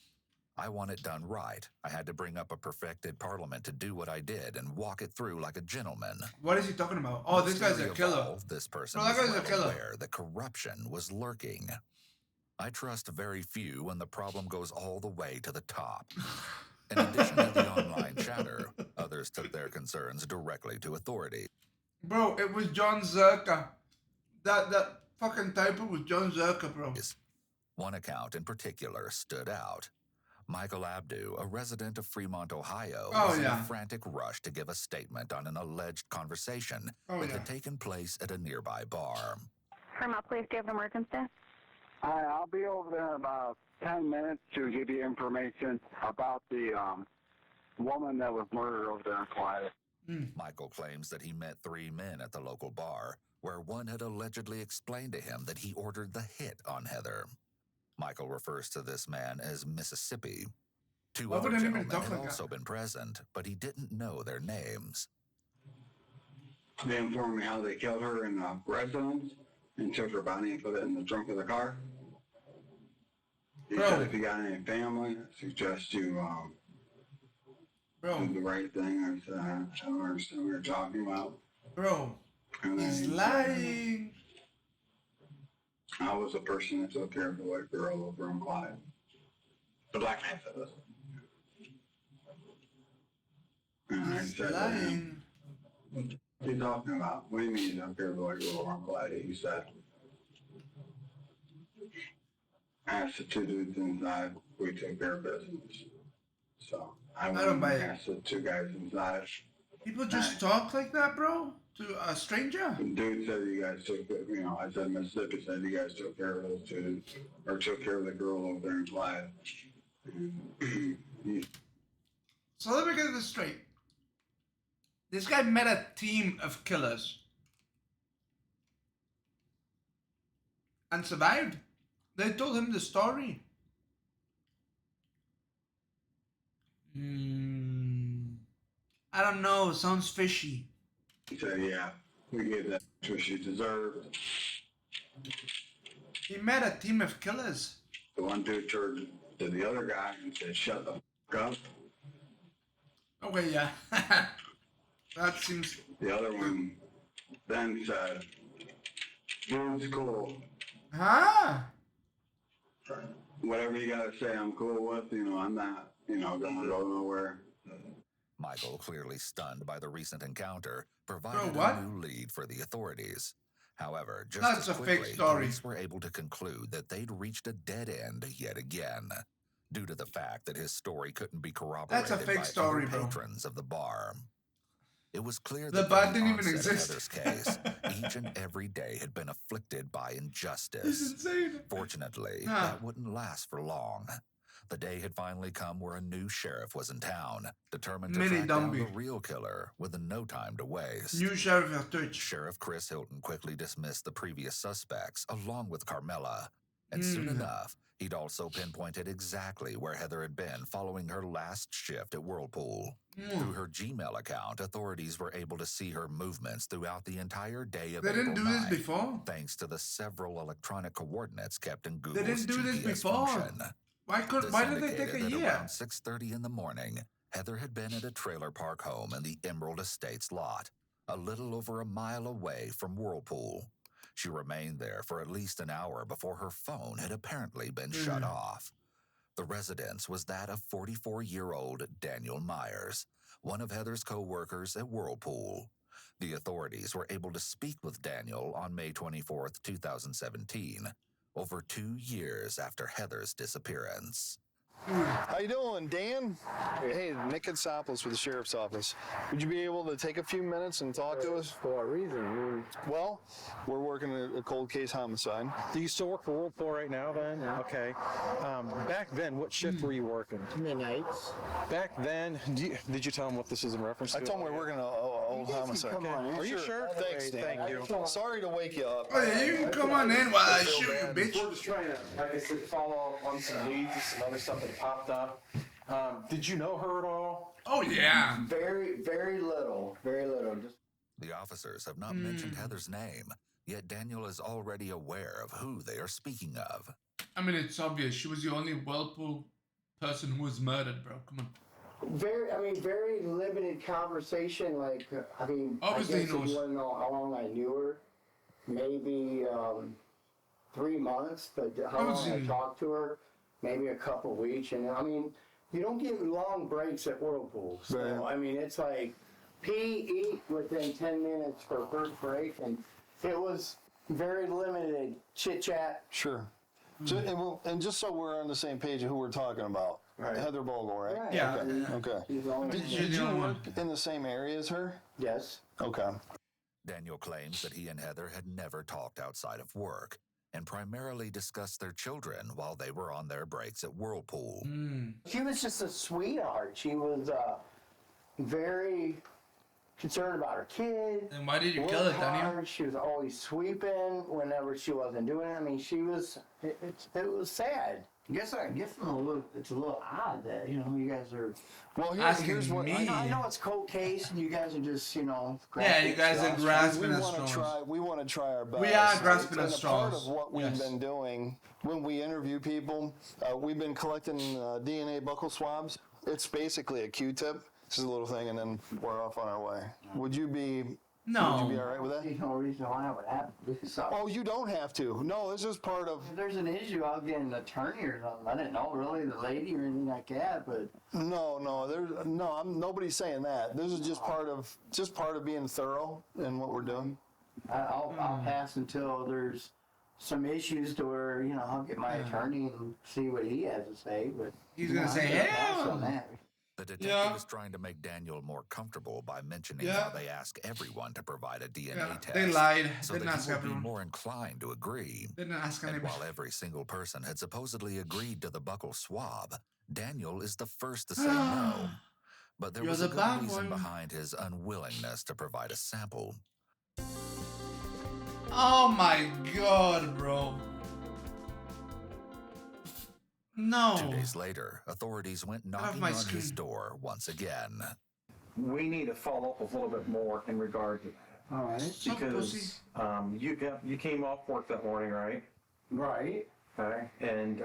I want it done right. I had to bring up a perfected parliament to do what I did and walk it through like a gentleman.
What is he talking about? Oh, this guy's a killer.
Evolved, this person
No, that
was
guy's a
well
killer.
aware that corruption was lurking. I trust very few when the problem goes all the way to the top. In addition to the online chatter, others took their concerns directly to authorities.
Bro, it was John Zerka. That fucking typer was John Zerka, bro.
One account in particular stood out. Michael Abdu, a resident of Fremont, Ohio, was in a frantic rush to give a statement on an alleged conversation that had taken place at a nearby bar.
Fremont Police, do you have an emergency?
Hi, I'll be over there in about 10 minutes to give you information about the woman that was murdered over there in Clyde.
Michael claims that he met 3 men at the local bar, where one had allegedly explained to him that he ordered the hit on Heather. Michael refers to this man as Mississippi. 2 other gentlemen had also been present, but he didn't know their names.
They informed me how they killed her in the residence and took her body and put it in the trunk of the car. He said if you got any family, I suggest you do the right thing. I said, I don't understand what you're talking about.
Bro, he's lying.
I was the person that took care of the white girl over in Clyde. The black man said this. And I said,
lying.
What are you talking about? What do you mean you took care of the white girl over in Clyde? He said, I asked the 2 dudes inside, we took care of business. So I don't buy it. Asked the 2 guys inside.
People just talk like that, bro? To a stranger?
The dude said you guys took, I said Mississippi said you guys took care of those 2, or took care of the girl over there in Clyde.
So let me get this straight. This guy met a team of killers. And survived. They told him the story. I don't know, sounds fishy.
He said, yeah, we gave that what she deserved.
He met a team of killers.
The one dude turned to the other guy and said, shut the fuck up.
Okay, yeah. That seems...
The other one then said, dude's cool.
Huh?
Whatever you gotta say, I'm cool with, I'm not, gonna go nowhere.
Michael, clearly stunned by the recent encounter, provided a new lead for the authorities. However, just as quickly, police were able to conclude that they'd reached a dead end yet again, due to the fact that his story couldn't be corroborated by other patrons of the bar. It was clear that the
didn't even exist.
Heather's case, each and every day had been afflicted by injustice.
He's insane.
Fortunately, that wouldn't last for long. The day had finally come where a new sheriff was in town, determined to track down the real killer with no time to waste.
New sheriff of Touch.
Sheriff Chris Hilton quickly dismissed the previous suspects, along with Carmela, and soon enough, he'd also pinpointed exactly where Heather had been following her last shift at Whirlpool. Through her Gmail account, authorities were able to see her movements throughout the entire day of April 9th.
They didn't do this before?
Thanks to the several electronic coordinates kept in Google's
They didn't do this
GPS
before.
function.
Why did they take a year?
Around 6:30 in the morning, Heather had been at a trailer park home in the Emerald Estates lot, a little over a mile away from Whirlpool. She remained there for at least an hour before her phone had apparently been shut off. The residence was that of 44-year-old Daniel Myers, one of Heather's co-workers at Whirlpool. The authorities were able to speak with Daniel on May 24th, 2017, over 2 years after Heather's disappearance.
How you doing, Dan? Hey, Nick Katsopoulos with the Sheriff's Office. Would you be able to take a few minutes and talk to us?
For what reason?
Well, we're working a cold case homicide.
Do you still work for Whirlpool right now, then?
Yeah.
Okay. Back then, what shift were you working?
Midnights.
Back then, did you tell them what this is in reference to?
I told them we're working an old homicide.
Come on in.
Are you sure?
Thanks, Dan.
Thank you.
Sorry to wake you up.
Oh, yeah, you can come on in while I shoot you, bitch.
We're just trying to, like I said, follow up on some leads, some other stuff that popped up. Did you know her at all?
Oh, yeah.
Very, very little. Very little. Just
The officers have not mentioned Heather's name, yet Daniel is already aware of who they are speaking of.
I mean, it's obvious. She was the only Whirlpool person who was murdered, bro. Come on.
very limited conversation. Like,
Obviously
I guess
he
if you
knows.
want to know how long I knew her, maybe 3 months. But how long I talked to her, maybe a couple weeks. And you don't get long breaks at Whirlpool. So, it's like pee, eat within 10 minutes for first break. And it was very limited chit-chat.
Sure. And just so we're on the same page of who we're talking about, Heather Bogle, right?
Right.
Yeah.
Okay.
Did
you work in the same area as her?
Yes.
Okay.
Daniel claims that he and Heather had never talked outside of work and primarily discussed their children while they were on their breaks at Whirlpool.
She was just a sweetheart. She was very concerned about her kid.
Then why did you kill it, Daniel?
She was always sweeping whenever she wasn't doing it. I mean, she was. It was sad. I guess it's a little odd that you guys are.
Well, here's what
I know it's cold case, and you guys are just
you guys are grasping at straws.
We want to try our best.
We are grasping at straws.
Part of what we've been doing when we interview people, we've been collecting DNA buccal swabs. It's basically a Q-tip. This is a little thing, and then we're off on our way. Would you be?
No.
Would you be all right with that?
There's no reason why I would have to do something.
Oh, you don't have to. No, this is part of.
If there's an issue, I'll get an attorney or something. I didn't know really the lady or anything like that, but.
Nobody's saying that. This is just part of being thorough in what we're doing.
I'll pass until there's some issues to where I'll get my attorney and see what he has to say. But
he's gonna say, "Yeah."
The detective is trying to make Daniel more comfortable by mentioning how they ask everyone to provide a DNA test.
They lied.
So
Didn't
that
ask
he would
everyone.
be more inclined to agree.
Didn't ask
And
anybody.
while every single person had supposedly agreed to the buccal swab, Daniel is the first to say no. But there was a good reason behind his unwillingness to provide a sample.
Oh my God, bro. No.
2 days later, authorities went knocking on his door once again.
We need to follow up a little bit more in regard to that.
All right.
Because you came off work that morning, right?
Right.
Okay. And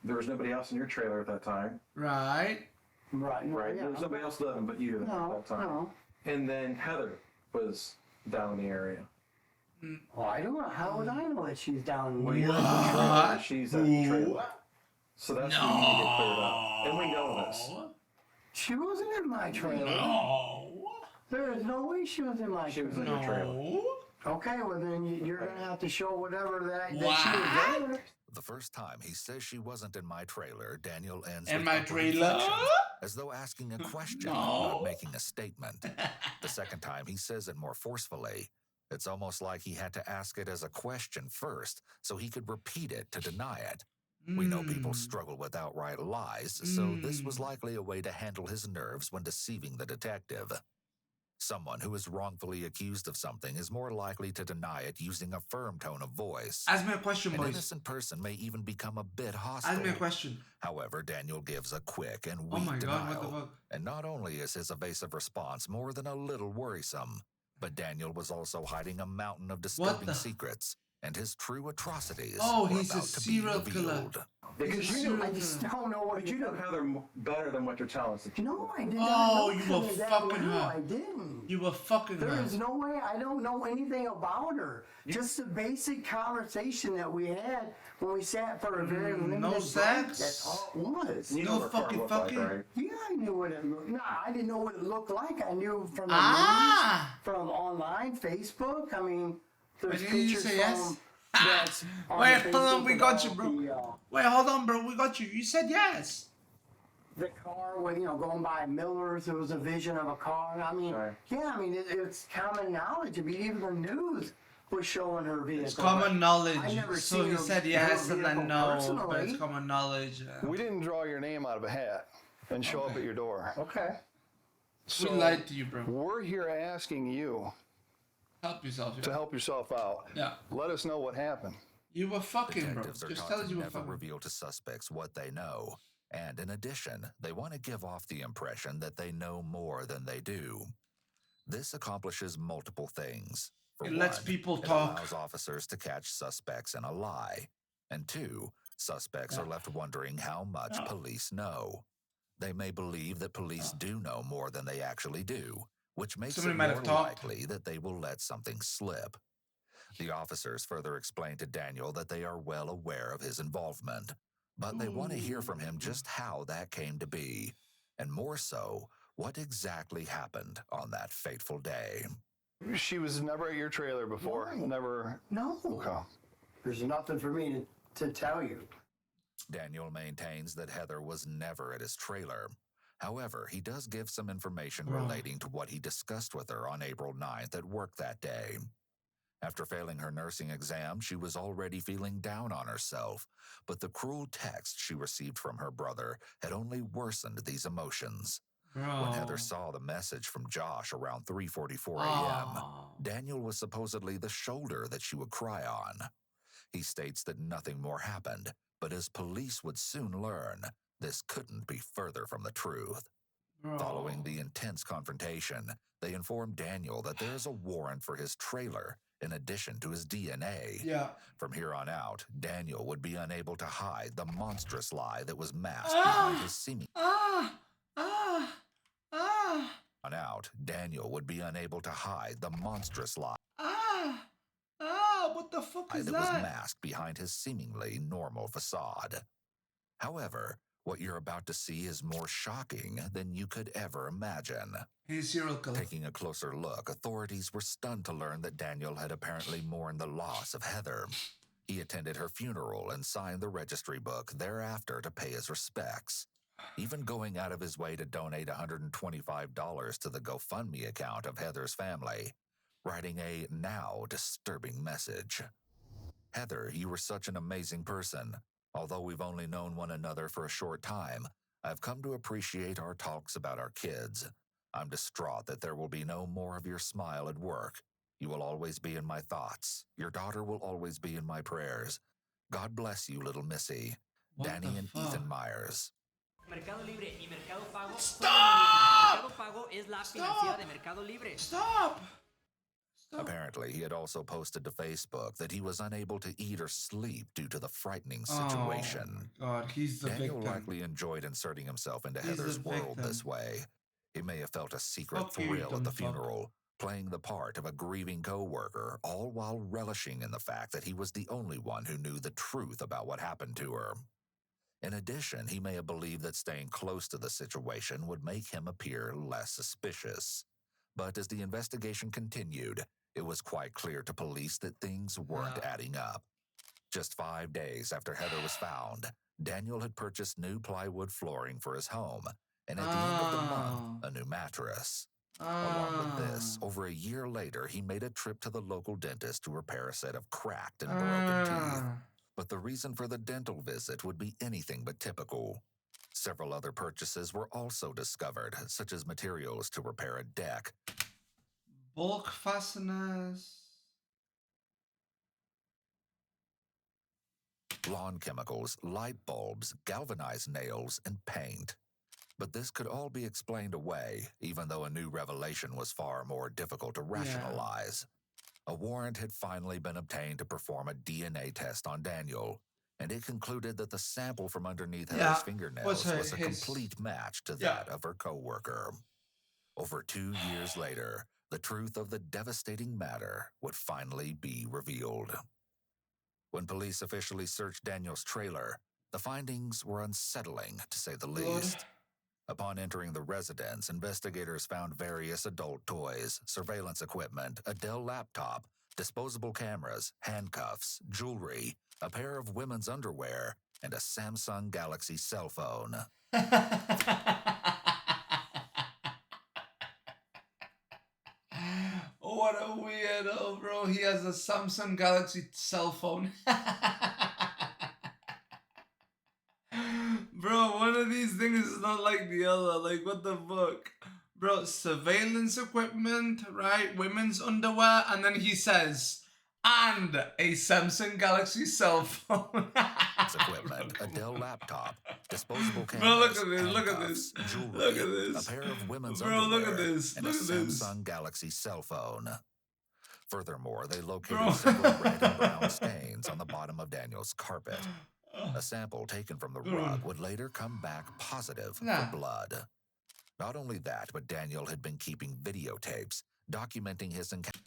there was nobody else in your trailer at that time.
Right.
Right.
Right.
Yeah.
There was nobody else living but you at that time.
No.
And then Heather was down in the area.
Well, I don't know. How would I know that she's down
Well,
here?
you're in the trailer. She's at the trailer. So that's what you need to get cleared up. And we know this.
She wasn't in my trailer.
No.
There is no way she was in my
She
trailer.
was in your trailer.
Okay, well then you're going to have to show whatever that she was there.
The first time he says she wasn't in my trailer, Daniel ends
In
with
my
upward
trailer?
inflection, as though asking a question, not making a statement. The second time he says it more forcefully. It's almost like he had to ask it as a question first, so he could repeat it to deny it. We know people struggle with outright lies, so this was likely a way to handle his nerves when deceiving the detective. Someone who is wrongfully accused of something is more likely to deny it using a firm tone of voice.
Ask me a question,
An
boys.
innocent person may even become a bit hostile.
Ask me a question.
However, Daniel gives a quick and
Oh
weak
my God,
denial.
what the fuck?
And not only is his evasive response more than a little worrisome, but Daniel was also hiding a mountain of disturbing secrets, and his true atrocities were
he's
about
a
to
serial
be
killer.
revealed.
Because I just don't know what
But you know Heather better than what you're telling us.
No, I didn't.
Oh, you were fucking
No,
her.
I didn't.
You were fucking
There
her.
is no way. I don't know anything about her. Just the basic conversation that we had when we sat for a very limited
no
break.
sex?
That's all it was.
You
No
know what her car
fucking
looked like,
fucking.
right?
Yeah, I knew what it looked. No, I didn't know what it looked like. I knew from the
Ah!
news, from online, Facebook. I mean, there's
Wait, didn't you
pictures
say yes?
from. That's on
Wait,
Facebook
hold on, we got you,
about
bro.
the,
Wait, hold on, bro. We got you. You said yes.
the car with, going by Miller's, there was a vision of a car. I mean,
Right.
yeah, I mean, it's common knowledge. I mean, even the news was showing her vehicle.
It's common knowledge.
I never
So
seen
he
her-
said yes
her
and then
vehicle
no, but
personally.
it's common knowledge.
We didn't draw your name out of a hat and show up at your door.
Okay.
So
We lied to you, bro.
we're here asking you
Help yourself.
to help yourself out.
Yeah.
Let us know what happened.
You were fucking, bro.
Detectives are
Just
taught
tell us
to
you were
never
fucking.
reveal to suspects what they know. And in addition, they want to give off the impression that they know more than they do. This accomplishes multiple things. For
It lets
one,
people
it
talk.
allows officers to catch suspects in a lie. And two, suspects are left wondering how much police know. They may believe that police do know more than they actually do, which makes
Somebody
it
might
more
have talked.
likely that they will let something slip. The officers further explain to Daniel that they are well aware of his involvement, but they want to hear from him just how that came to be, and more so, what exactly happened on that fateful day.
She was never at your trailer before.
No.
Never.
No.
Okay.
There's nothing for me to tell you.
Daniel maintains that Heather was never at his trailer. However, he does give some information relating to what he discussed with her on April 9th at work that day. After failing her nursing exam, she was already feeling down on herself, but the cruel text she received from her brother had only worsened these emotions. When Heather saw the message from Josh around 3:44 a.m., Daniel was supposedly the shoulder that she would cry on. He states that nothing more happened, but as police would soon learn, this couldn't be further from the truth. Following the intense confrontation, they informed Daniel that there is a warrant for his trailer, in addition to his DNA. From here on out, Daniel would be unable to hide the monstrous lie that was masked behind his seeming. On out, Daniel would be unable to hide the monstrous lie.
What the fuck is
that?
That
was masked behind his seemingly normal facade. However, what you're about to see is more shocking than you could ever imagine.
He's serial killer.
Taking a closer look, authorities were stunned to learn that Daniel had apparently mourned the loss of Heather. He attended her funeral and signed the registry book thereafter to pay his respects, even going out of his way to donate $125 to the GoFundMe account of Heather's family, writing a now disturbing message. Heather, you were such an amazing person. Although we've only known one another for a short time, I've come to appreciate our talks about our kids. I'm distraught that there will be no more of your smile at work. You will always be in my thoughts. Your daughter will always be in my prayers. God bless you, little Missy. Danny and Ethan Myers.
Stop! Stop!
Apparently, he had also posted to Facebook that he was unable to eat or sleep due to the frightening situation.
Oh, God, he's the
Daniel
victim.
likely enjoyed inserting himself into Heather's world this way. He may have felt a secret thrill at the funeral, playing the part of a grieving co-worker, all while relishing in the fact that he was the only one who knew the truth about what happened to her. In addition, he may have believed that staying close to the situation would make him appear less suspicious. But as the investigation continued, it was quite clear to police that things weren't adding up. Just 5 days after Heather was found, Daniel had purchased new plywood flooring for his home, and at the end of the month, a new mattress. Along with this, over a year later, he made a trip to the local dentist to repair a set of cracked and broken teeth. But the reason for the dental visit would be anything but typical. Several other purchases were also discovered, such as materials to repair a deck,
bulk fasteners,
lawn chemicals, light bulbs, galvanized nails, and paint. But this could all be explained away, even though a new revelation was far more difficult to rationalize. A warrant had finally been obtained to perform a DNA test on Daniel, and it concluded that the sample from underneath Heather's fingernails was a complete match to that of her co-worker. Over 2 years later, the truth of the devastating matter would finally be revealed. When police officially searched Daniel's trailer, the findings were unsettling, to say the least. Upon entering the residence, investigators found various adult toys, surveillance equipment, a Dell laptop, disposable cameras, handcuffs, jewelry, a pair of women's underwear, and a Samsung Galaxy cell phone.
What a weirdo, bro. He has a Samsung Galaxy cell phone. Bro, one of these things is not like the other. Like, what the fuck? Bro, surveillance equipment, right? Women's underwear. And then he says, and a Samsung Galaxy cell phone.
Equipment, a Dell laptop, disposable cameras,
bro, look at this, look at this,
jewelry,
look at this,
a pair of women's
bro,
underwear,
look at this,
and
look
a
at this.
Samsung Galaxy cell phone. Furthermore, they located several red and brown stains on the bottom of Daniel's carpet. A sample taken from the rug would later come back positive for blood. Not only that, but Daniel had been keeping videotapes documenting his encounter.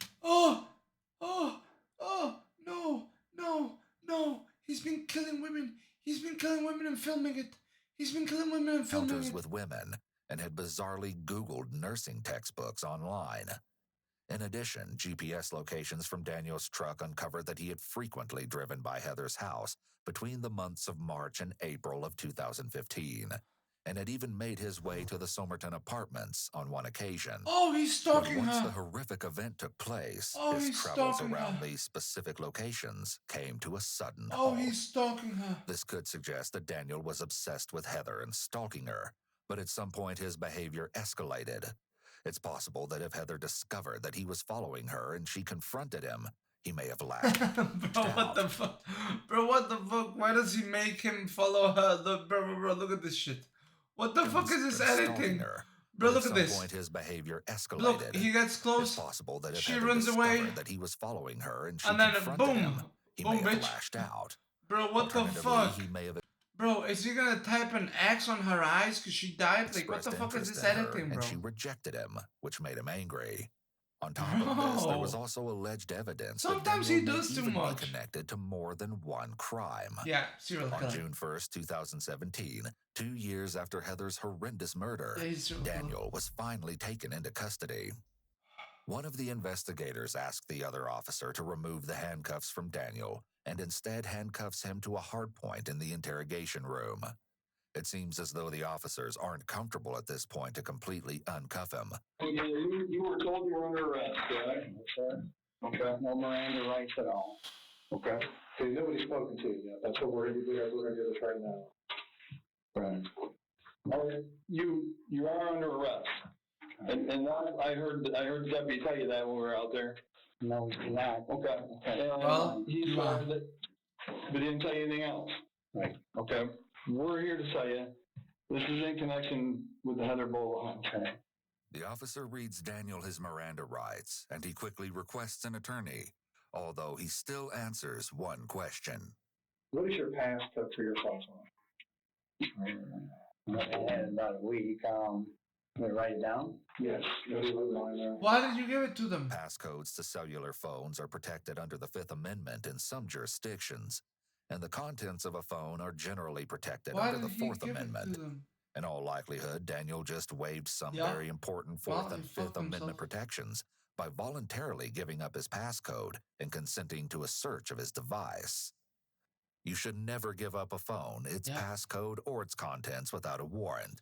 No. He's been killing women. He's been killing women and filming it. He's been killing women and filming it.
With women, and had bizarrely Googled nursing textbooks online. In addition, GPS locations from Daniel's truck uncovered that he had frequently driven by Heather's house between the months of March and April of 2015, and had even made his way to the Somerton apartments on one occasion.
Oh, he's stalking her.
Once the horrific event took place, his travels around these specific locations came to a sudden halt.
Oh, he's stalking her.
This could suggest that Daniel was obsessed with Heather and stalking her, but at some point his behavior escalated. It's possible that if Heather discovered that he was following her and she confronted him, he may have laughed.
Bro, what the fuck? Bro, what the fuck? Why does he make him follow her? Look, bro, look at this shit. What the fuck is this editing? Bro, look at this.
Point, his behavior escalated.
Look, he gets close.
It's possible that if
she
Heather
runs away.
That he was following her and she
then
confronted him, he
boom,
may have
bitch.
lashed out.
Bro, what the fuck? Bro, is he gonna type an X on her eyes because she died? Like, what the fuck is this editing, bro?
And she rejected him, which made him angry. On top of this, there was also alleged evidence
sometimes
that
he does too much.
Connected to more than one crime.
Yeah, serial killer.
On June 1st, 2017, 2 years after Heather's horrendous murder, Daniel was finally taken into custody. One of the investigators asked the other officer to remove the handcuffs from Daniel and instead handcuffs him to a hardpoint in the interrogation room. It seems as though the officers aren't comfortable at this point to completely uncuff him.
You were told you were under arrest, correct? Okay. No Miranda rights at all. Okay. So nobody's spoken to you yet. That's what we're going to do this right now. Right. Okay. You are under arrest. And I heard the deputy tell you that when we were out there. No, he's not. Okay.
Well,
he said that, but didn't tell you anything else. Right. Okay. We're here to tell you this is in connection with the Heather Bola hunt. Okay.
The officer reads Daniel his Miranda rights, and he quickly requests an attorney, although he still answers one question.
What is your past for your cell phone? I had about a week. Can we write it down? Yes.
Why did you give it to them?
Passcodes to cellular phones are protected under the Fifth Amendment in some jurisdictions, and the contents of a phone are generally protected under the Fourth Amendment. In all likelihood, Daniel just waived some very important Fourth and Fifth Amendment protections by voluntarily giving up his passcode and consenting to a search of his device. You should never give up a phone, its passcode, or its contents without a warrant.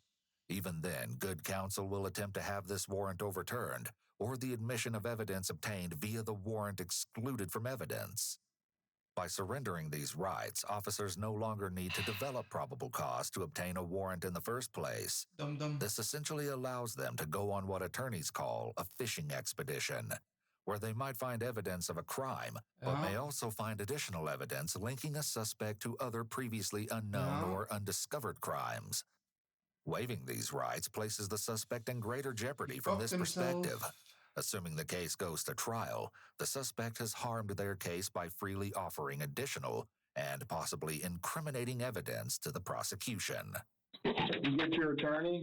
Even then, good counsel will attempt to have this warrant overturned, or the admission of evidence obtained via the warrant excluded from evidence. By surrendering these rights, officers no longer need to develop probable cause to obtain a warrant in the first place. This essentially allows them to go on what attorneys call a fishing expedition, where they might find evidence of a crime, but may also find additional evidence linking a suspect to other previously unknown or undiscovered crimes. Waiving these rights places the suspect in greater jeopardy from this perspective. Assuming the case goes to trial, the suspect has harmed their case by freely offering additional and possibly incriminating evidence to the prosecution.
You get your attorney,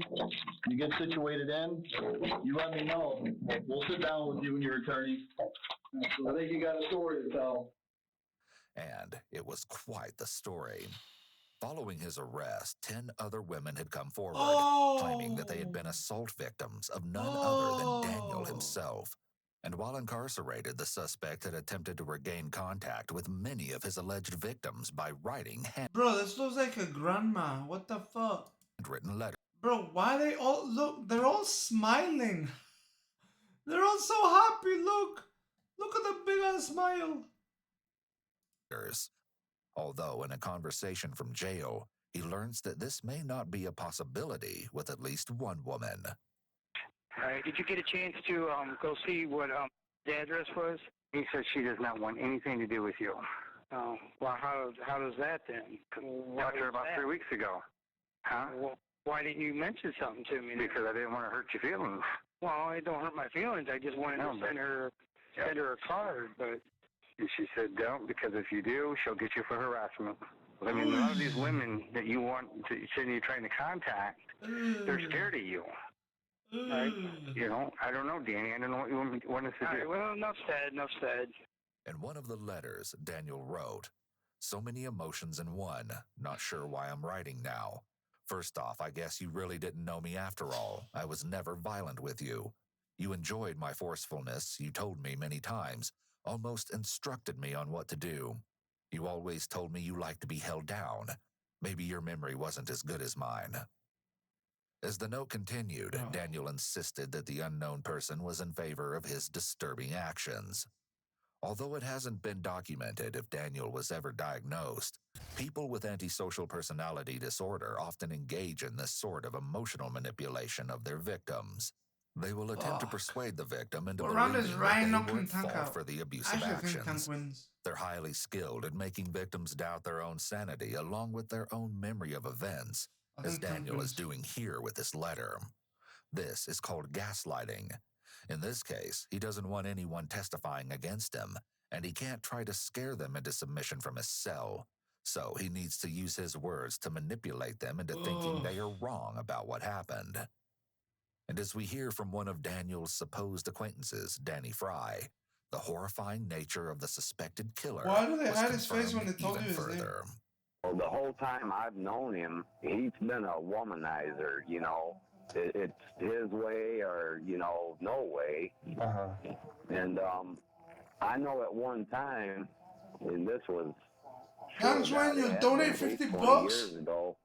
you get situated in, you let me know. We'll sit down with you and your attorney. I think you got a story to tell.
And it was quite the story. Following his arrest, 10 other women had come forward, claiming that they had been assault victims of none other than Daniel himself. And while incarcerated, the suspect had attempted to regain contact with many of his alleged victims by writing
Bro, this looks like a grandma. What the fuck?
Handwritten letters.
Bro, why they all look? They're all smiling. They're all so happy. Look at the big ass smile.
Although in a conversation from jail, he learns that this may not be a possibility with at least one woman.
Did you get a chance to go see what the address was? He said she does not want anything to do with you. Oh, well, how does that then? Talked to her about 3 weeks ago. Huh? Well, why didn't you mention something to me? Because I didn't want to hurt your feelings. Well, it don't hurt my feelings. I just wanted to send her a card, but... She said, don't, because if you do, she'll get you for harassment. I mean, a lot of these women that you want to, you're trying to contact, they're scared of you. Right? You know, I don't know, Danny. I don't know what you want us to do. Right, well, enough said.
In one of the letters, Daniel wrote, "So many emotions in one. Not sure why I'm writing now. First off, I guess you really didn't know me after all. I was never violent with you. You enjoyed my forcefulness, you told me many times, almost instructed me on what to do. You always told me you liked to be held down. Maybe your memory wasn't as good as mine. As the note continued, Daniel insisted that the unknown person was in favor of his disturbing actions. Although it hasn't been documented if Daniel was ever diagnosed, people with antisocial personality disorder often engage in this sort of emotional manipulation of their victims. They will attempt to persuade the victim into believing that they were at fault for the abusive actions. They're highly skilled at making victims doubt their own sanity along with their own memory of events, as Daniel is doing here with this letter. This is called gaslighting. In this case, he doesn't want anyone testifying against him, and he can't try to scare them into submission from his cell. So he needs to use his words to manipulate them into thinking they are wrong about what happened. And as we hear from one of Daniel's supposed acquaintances, Danny Fry, the horrifying nature of the suspected killer was confirmed even further.
Well, the whole time I've known him, he's been a womanizer, you know. It's his way or, you know, no way. And I know at one time, and this was...
Thanks, when you donate 50 bucks.
Years ago,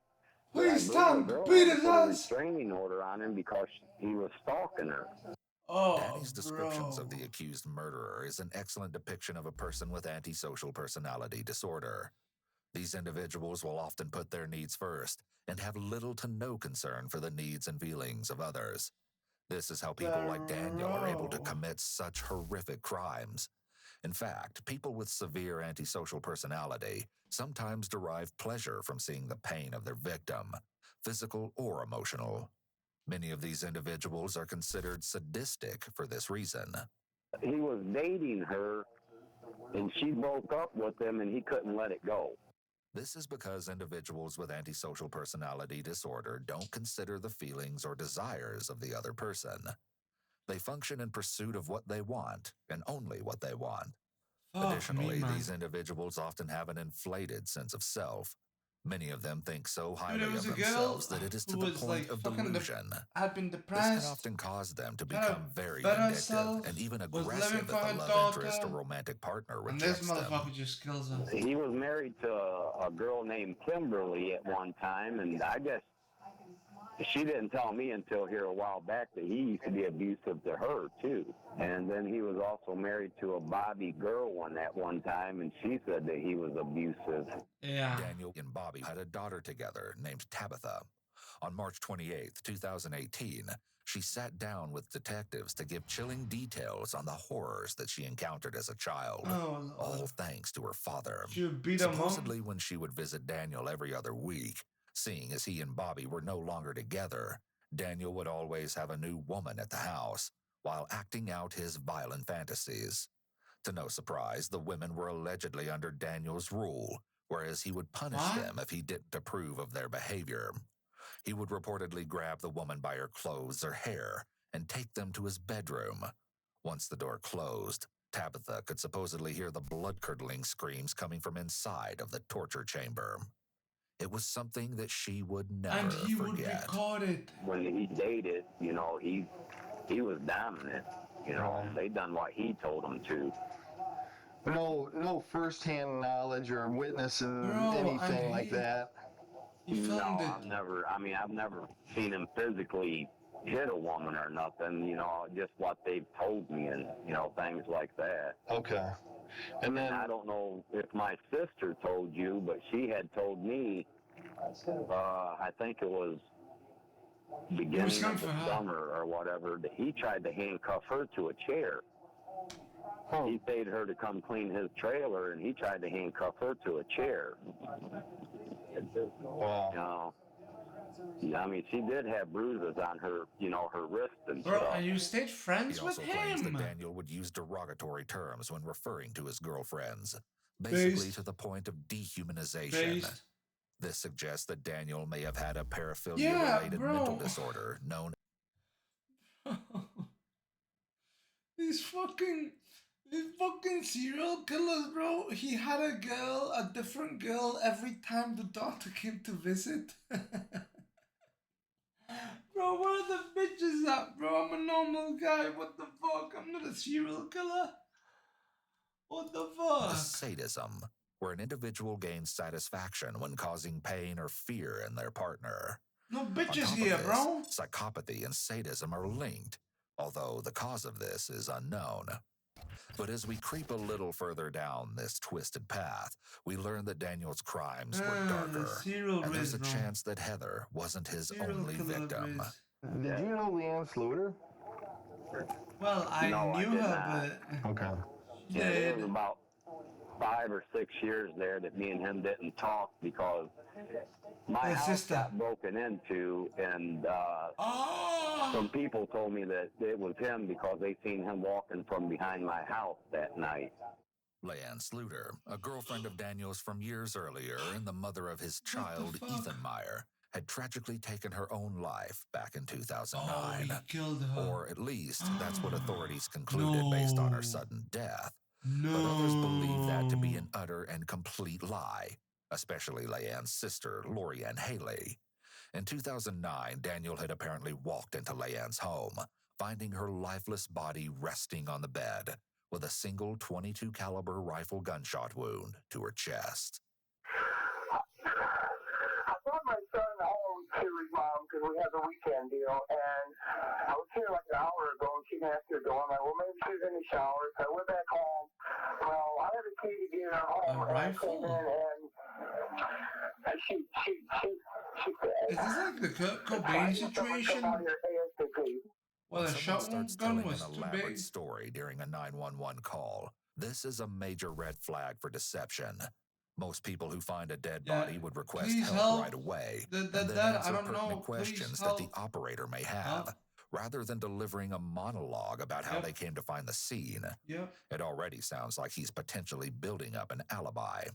please, Tom, beat his ass.
A restraining order on him because he was stalking her.
Danny's descriptions of the accused murderer is an excellent depiction of a person with antisocial personality disorder. These individuals will often put their needs first and have little to no concern for the needs and feelings of others. This is how people like Daniel are able to commit such horrific crimes. In fact, people with severe antisocial personality sometimes derive pleasure from seeing the pain of their victim, physical or emotional. Many of these individuals are considered sadistic for this reason.
He was dating her, and she broke up with him, and he couldn't let it go.
This is because individuals with antisocial personality disorder don't consider the feelings or desires of the other person. They function in pursuit of what they want, and only what they want. Additionally, these individuals often have an inflated sense of self. Many of them think so highly of themselves that it is to the point of delusion. This can often cause them to become very vindictive and even aggressive if a love interest or romantic partner rejects them.
Just kills him.
He was married to a girl named Kimberly at one time, and I guess she didn't tell me until here a while back that he used to be abusive to her, too. And then he was also married to a Bobby girl at one time, and she said that he was abusive.
Yeah.
Daniel and Bobby had a daughter together named Tabitha. On March 28, 2018, she sat down with detectives to give chilling details on the horrors that she encountered as a child, all thanks to her father.
She would beat him up.
Supposedly, when she would visit Daniel every other week, seeing as he and Bobby were no longer together, Daniel would always have a new woman at the house, while acting out his violent fantasies. To no surprise, the women were allegedly under Daniel's rule, whereas he would punish them if he didn't approve of their behavior. He would reportedly grab the woman by her clothes or hair and take them to his bedroom. Once the door closed, Tabitha could supposedly hear the blood-curdling screams coming from inside of the torture chamber. It was something that she would never forget.
Would record it.
When he dated, you know, he was dominant. You know, they done what he told them to.
No first-hand knowledge or witnessing anything like that.
I've never seen him physically hit a woman or nothing. You know, just what they've told me and, you know, things like that.
Okay. And then
I don't know if my sister told you, but she had told me, I think it was beginning of the summer or whatever, that he tried to handcuff her to a chair. He paid her to come clean his trailer, and he tried to handcuff her to a chair.
Wow.
You know, I mean, she did have bruises on her, you know, her wrist and stuff.
And you stayed friends with him.
He also claims that Daniel would use derogatory terms when referring to his girlfriends, basically to the point of dehumanization. This suggests that Daniel may have had a paraphilia-related mental disorder known.
These fucking serial killers, bro. He had a different girl every time the doctor came to visit. Bro, Bro, where are the bitches at, bro? I'm a normal guy. What the fuck? I'm not a serial killer. What the fuck?
The sadism, where an individual gains satisfaction when causing pain or fear in their partner.
No bitches here, bro.
Psychopathy and sadism are linked, although the cause of this is unknown. But as we creep a little further down this twisted path, we learn that Daniel's crimes were darker, and there's a chance that Heather wasn't his only victim.
Did you know Leanne Sluter?
Well, I knew her, but...
Okay.
Yeah, it was about 5 or 6 years there that me and him didn't talk because my house got broken into, and some people told me that it was him because they seen him walking from behind my house that night.
Leanne Sluter, a girlfriend of Daniel's from years earlier and the mother of his child, Ethan Meyer, had tragically taken her own life back in 2009.
Oh, he killed her.
Or at least that's what authorities concluded based on her sudden death. But others believe that to be an utter and complete lie, especially Leanne's sister, Lori Ann Haley. In 2009, Daniel had apparently walked into Leanne's home, finding her lifeless body resting on the bed with a single .22 caliber rifle gunshot wound to her chest.
I brought my son home to his mom because we had the weekend deal, and I was here like an hour ago, and she asked her door. I'm like, well, maybe she's in the shower. So I went back home. Well, I had a key to get her home, and I came in, and she
Is this like the Kurt Cobain situation? Well, the shotgun gun was too big.
Story during a 911 call. This is a major red flag for deception. Most people who find a dead body would request help right away, and then answer pertinent questions that the operator may have, rather than delivering a monologue about how they came to find the scene. It already sounds like he's potentially building up an alibi.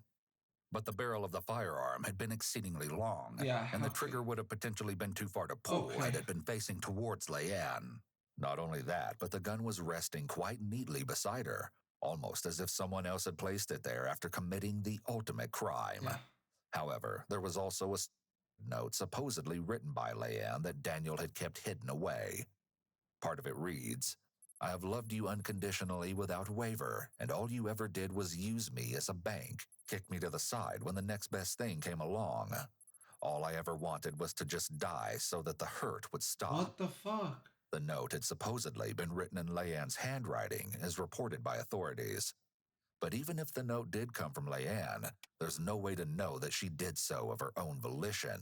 But the barrel of the firearm had been exceedingly long, and the trigger would have potentially been too far to pull had it been facing towards Leanne. Not only that, but the gun was resting quite neatly beside her, almost as if someone else had placed it there after committing the ultimate crime. However, there was also a note supposedly written by Leanne that Daniel had kept hidden away. Part of it reads, "I have loved you unconditionally without waiver, and all you ever did was use me as a bank, kick me to the side when the next best thing came along. All I ever wanted was to just die so that the hurt would stop."
What the fuck?
The note had supposedly been written in Leanne's handwriting, as reported by authorities. But even if the note did come from Leanne, there's no way to know that she did so of her own volition.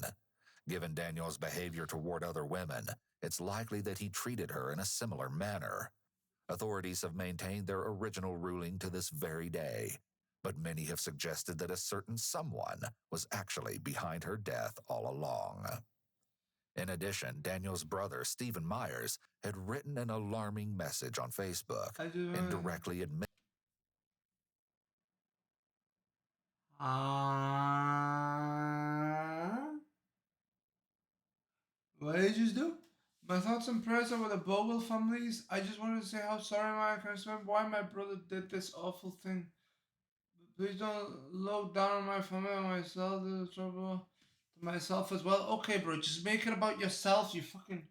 Given Daniel's behavior toward other women, it's likely that he treated her in a similar manner. Authorities have maintained their original ruling to this very day, but many have suggested that a certain someone was actually behind her death all along. In addition, Daniel's brother, Stephen Myers, had written an alarming message on Facebook, indirectly admitting
what did you just do? My thoughts and prayers are with the Bogle families. I just wanted to say how sorry I am, why my brother did this awful thing. Please don't look down on my family and myself. There's trouble to myself as well. Okay, bro, just make it about yourself, you fucking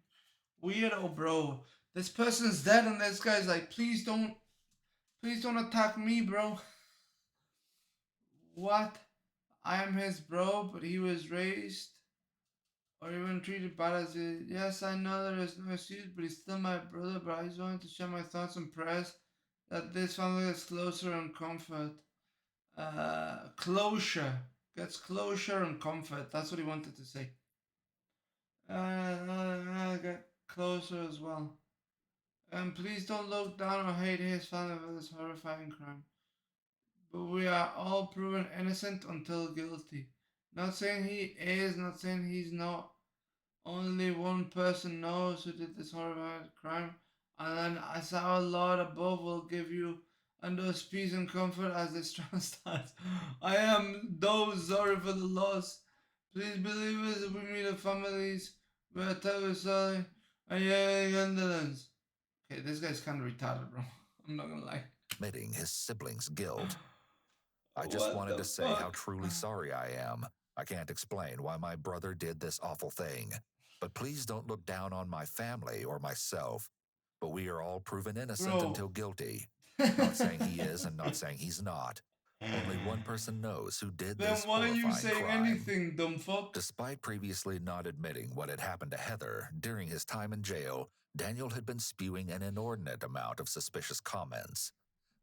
weirdo, bro. This person's dead and this guy's like, please don't attack me, bro. What? I am his bro, but he was raised or even treated bad as it. Yes, I know there is no excuse, but he's still my brother. But I just wanted to share my thoughts and prayers that this family gets closer and comfort. Closure. Gets closure and comfort. That's what he wanted to say. Get closer as well. And please don't look down or hate his family for this horrifying crime. But we are all proven innocent until guilty. Not saying he is, not saying he's not. Only one person knows who did this horrifying crime. And then as our Lord above will give you and those peace and comfort as this trial starts. I am though sorry for the loss. Please believe us if we meet the families. We are terribly sorry. And yeah, condolence. Okay, this guy's kind of retarded, bro. I'm not gonna lie.
Admitting his siblings' guilt. I just wanted to say how truly sorry I am. I can't explain why my brother did this awful thing, But please don't look down on my family or myself. But we are all proven innocent until guilty. Not saying he is and not saying he's not. Only one person knows who did this
Then why are you
horrifying
saying
crime.
anything, dumb fuck?
Despite previously not admitting what had happened to Heather during his time in jail, Daniel had been spewing an inordinate amount of suspicious comments.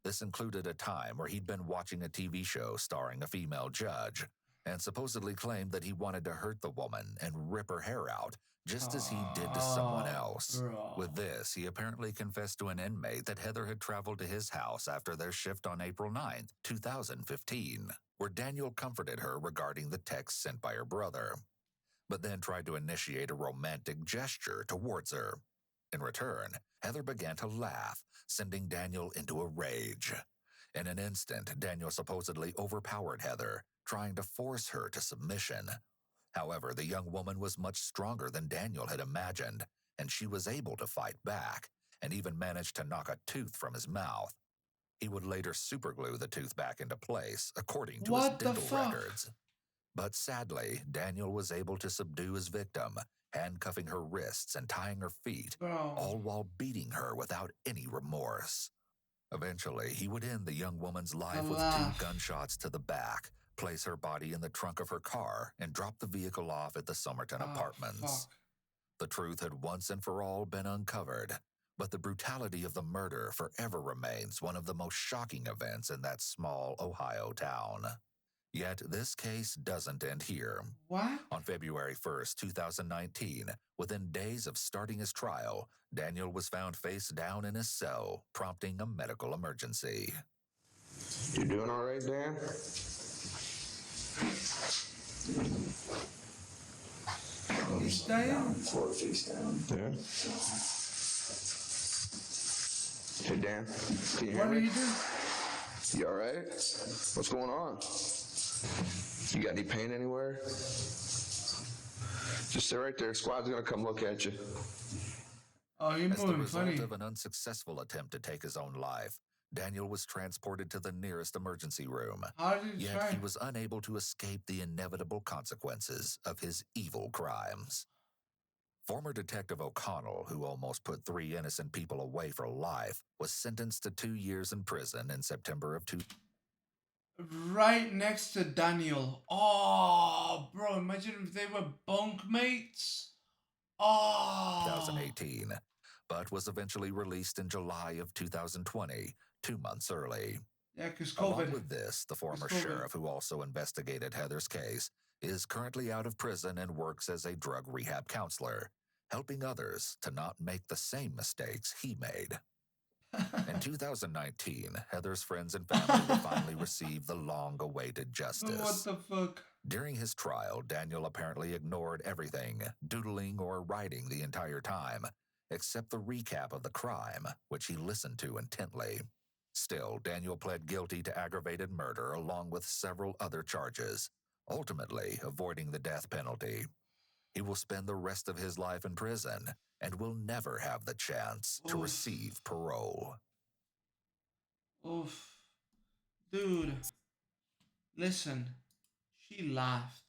This included a time where he'd been watching a TV show starring a female judge and supposedly claimed that he wanted to hurt the woman and rip her hair out, just as he did to someone else.
Bro.
With this, he apparently confessed to an inmate that Heather had traveled to his house after their shift on April 9th, 2015, where Daniel comforted her regarding the text sent by her brother, but then tried to initiate a romantic gesture towards her. In return, Heather began to laugh, sending Daniel into a rage. In an instant, Daniel supposedly overpowered Heather, trying to force her to submission. However, the young woman was much stronger than Daniel had imagined, and she was able to fight back, and even managed to knock a tooth from his mouth. He would later superglue the tooth back into place, according to his dental records. But sadly, Daniel was able to subdue his victim, handcuffing her wrists and tying her feet, all while beating her without any remorse. Eventually, he would end the young woman's life with 2 gunshots to the back, place her body in the trunk of her car, and drop the vehicle off at the Somerton Apartments. The truth had once and for all been uncovered, but the brutality of the murder forever remains one of the most shocking events in that small Ohio town. Yet this case doesn't end here.
What?
On February 1st, 2019, within days of starting his trial, Daniel was found face down in his cell, prompting a medical emergency.
You doing all right, Dan?
He's down.
Face down. Yeah. Hey, Dan, can you hear me?
What are you doing?
You all right? What's going on? You got any pain anywhere? Just stay right there. Squad's gonna come look at you.
Oh, you're
As the
moving
result
funny.
of an unsuccessful attempt to take his own life, Daniel was transported to the nearest emergency room.
How did he
Yet
try?
he was unable to escape the inevitable consequences of his evil crimes. Former Detective O'Connell, who almost put 3 innocent people away for life, was sentenced to 2 years in prison in September of 2000.
Right next to Daniel. Oh, bro, imagine if they were bunkmates. Oh.
2018, but was eventually released in July of 2020, 2 months early.
Yeah, because
Along
COVID.
with this, the former sheriff who also investigated Heather's case is currently out of prison and works as a drug rehab counselor, helping others to not make the same mistakes he made. In 2019, Heather's friends and family would finally receive the long-awaited justice.
What the fuck?
During his trial, Daniel apparently ignored everything, doodling or writing the entire time, except the recap of the crime, which he listened to intently. Still, Daniel pled guilty to aggravated murder along with several other charges, ultimately avoiding the death penalty. He will spend the rest of his life in prison and will never have the chance to receive parole.
Oof. Dude. Listen. She laughed.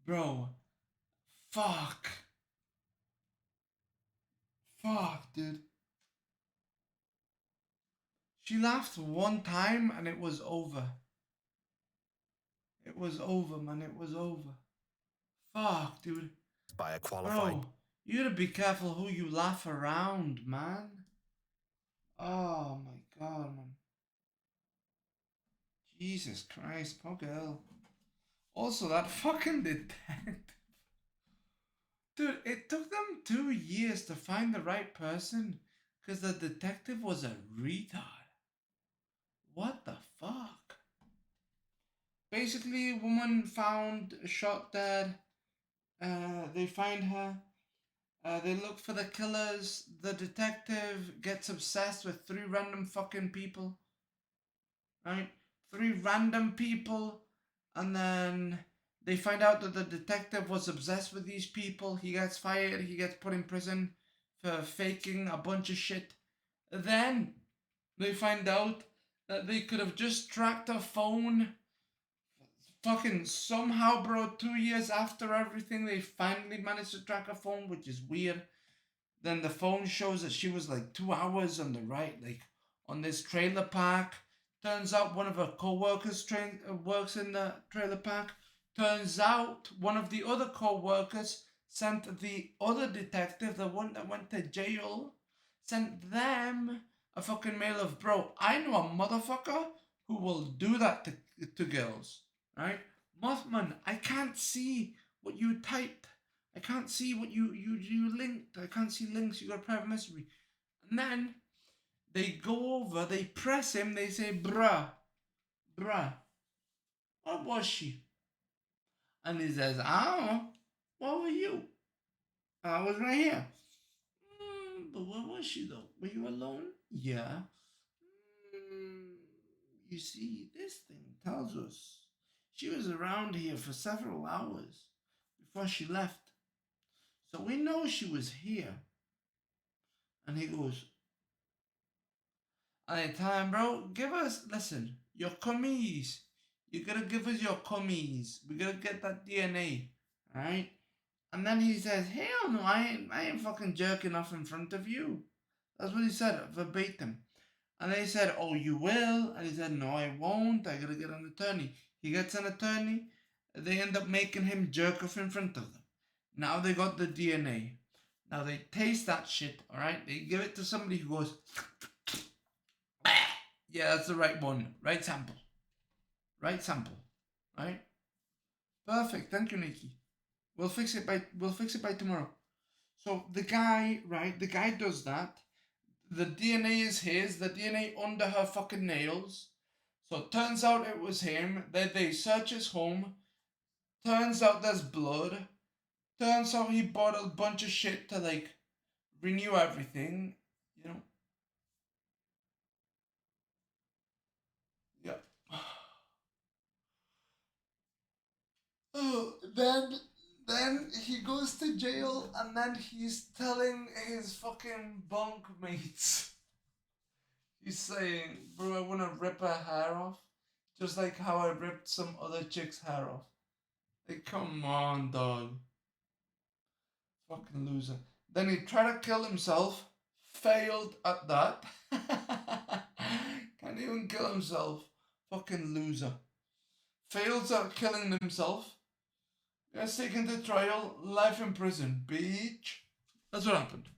Bro. Fuck. Fuck, dude. She laughed one time and it was over. It was over, man. It was over. Fuck, dude.
By a qualified...
Bro, you gotta be careful who you laugh around, man. Oh my god, man. Jesus Christ, poor girl. Also, that fucking detective. Dude, it took them 2 years to find the right person because the detective was a retard. What the fuck? Basically, a woman found shot dead. They find her. They look for the killers. The detective gets obsessed with 3 random fucking people. Right? 3 random people. And then they find out that the detective was obsessed with these people. He gets fired. He gets put in prison for faking a bunch of shit. Then they find out that they could have just tracked a phone fucking somehow, bro, 2 years after everything, they finally managed to track her phone, which is weird. Then the phone shows that she was like 2 hours on the right, like on this trailer park. Turns out one of her co-workers works in the trailer park. Turns out one of the other co-workers sent the other detective, the one that went to jail, sent them a fucking mail of, bro, I know a motherfucker who will do that to girls, right? Mothman, I can't see what you typed. I can't see what you linked. I can't see links. You got a private message. And then they go over, they press him, they say, bruh, what was she? And he says, I don't know. What were you? I was right here. But what was she though? Were you alone? Yeah. You see, this thing tells us she was around here for several hours before she left. So we know she was here. And he goes, and I tell him, bro, listen, your cummies. You gotta give us your cummies. We gotta get that DNA, right? And then he says, hell no, I ain't fucking jerking off in front of you. That's what he said, verbatim. And they said, oh, you will? And he said, no, I won't. I gotta get an attorney. He gets an attorney. They end up making him jerk off in front of them. Now they got the DNA. Now they taste that shit, alright? They give it to somebody who goes, yeah, that's the right one. Right sample. Right sample. Right? Perfect. Thank you, Nikki. We'll fix it by tomorrow. So the guy, right? The guy does that. The DNA is his. The DNA under her fucking nails. So it turns out it was him. They search his home. Turns out there's blood. Turns out he bought a bunch of shit to like renew everything. You know. Yeah. Oh, then he goes to jail and then he's telling his fucking bunk mates. He's saying, bro, I want to rip her hair off. Just like how I ripped some other chick's hair off. Like, come on, dog. Fucking loser. Then he tried to kill himself. Failed at that. Can't even kill himself. Fucking loser. Fails at killing himself. Gets taken to trial, life in prison, bitch. That's what happened.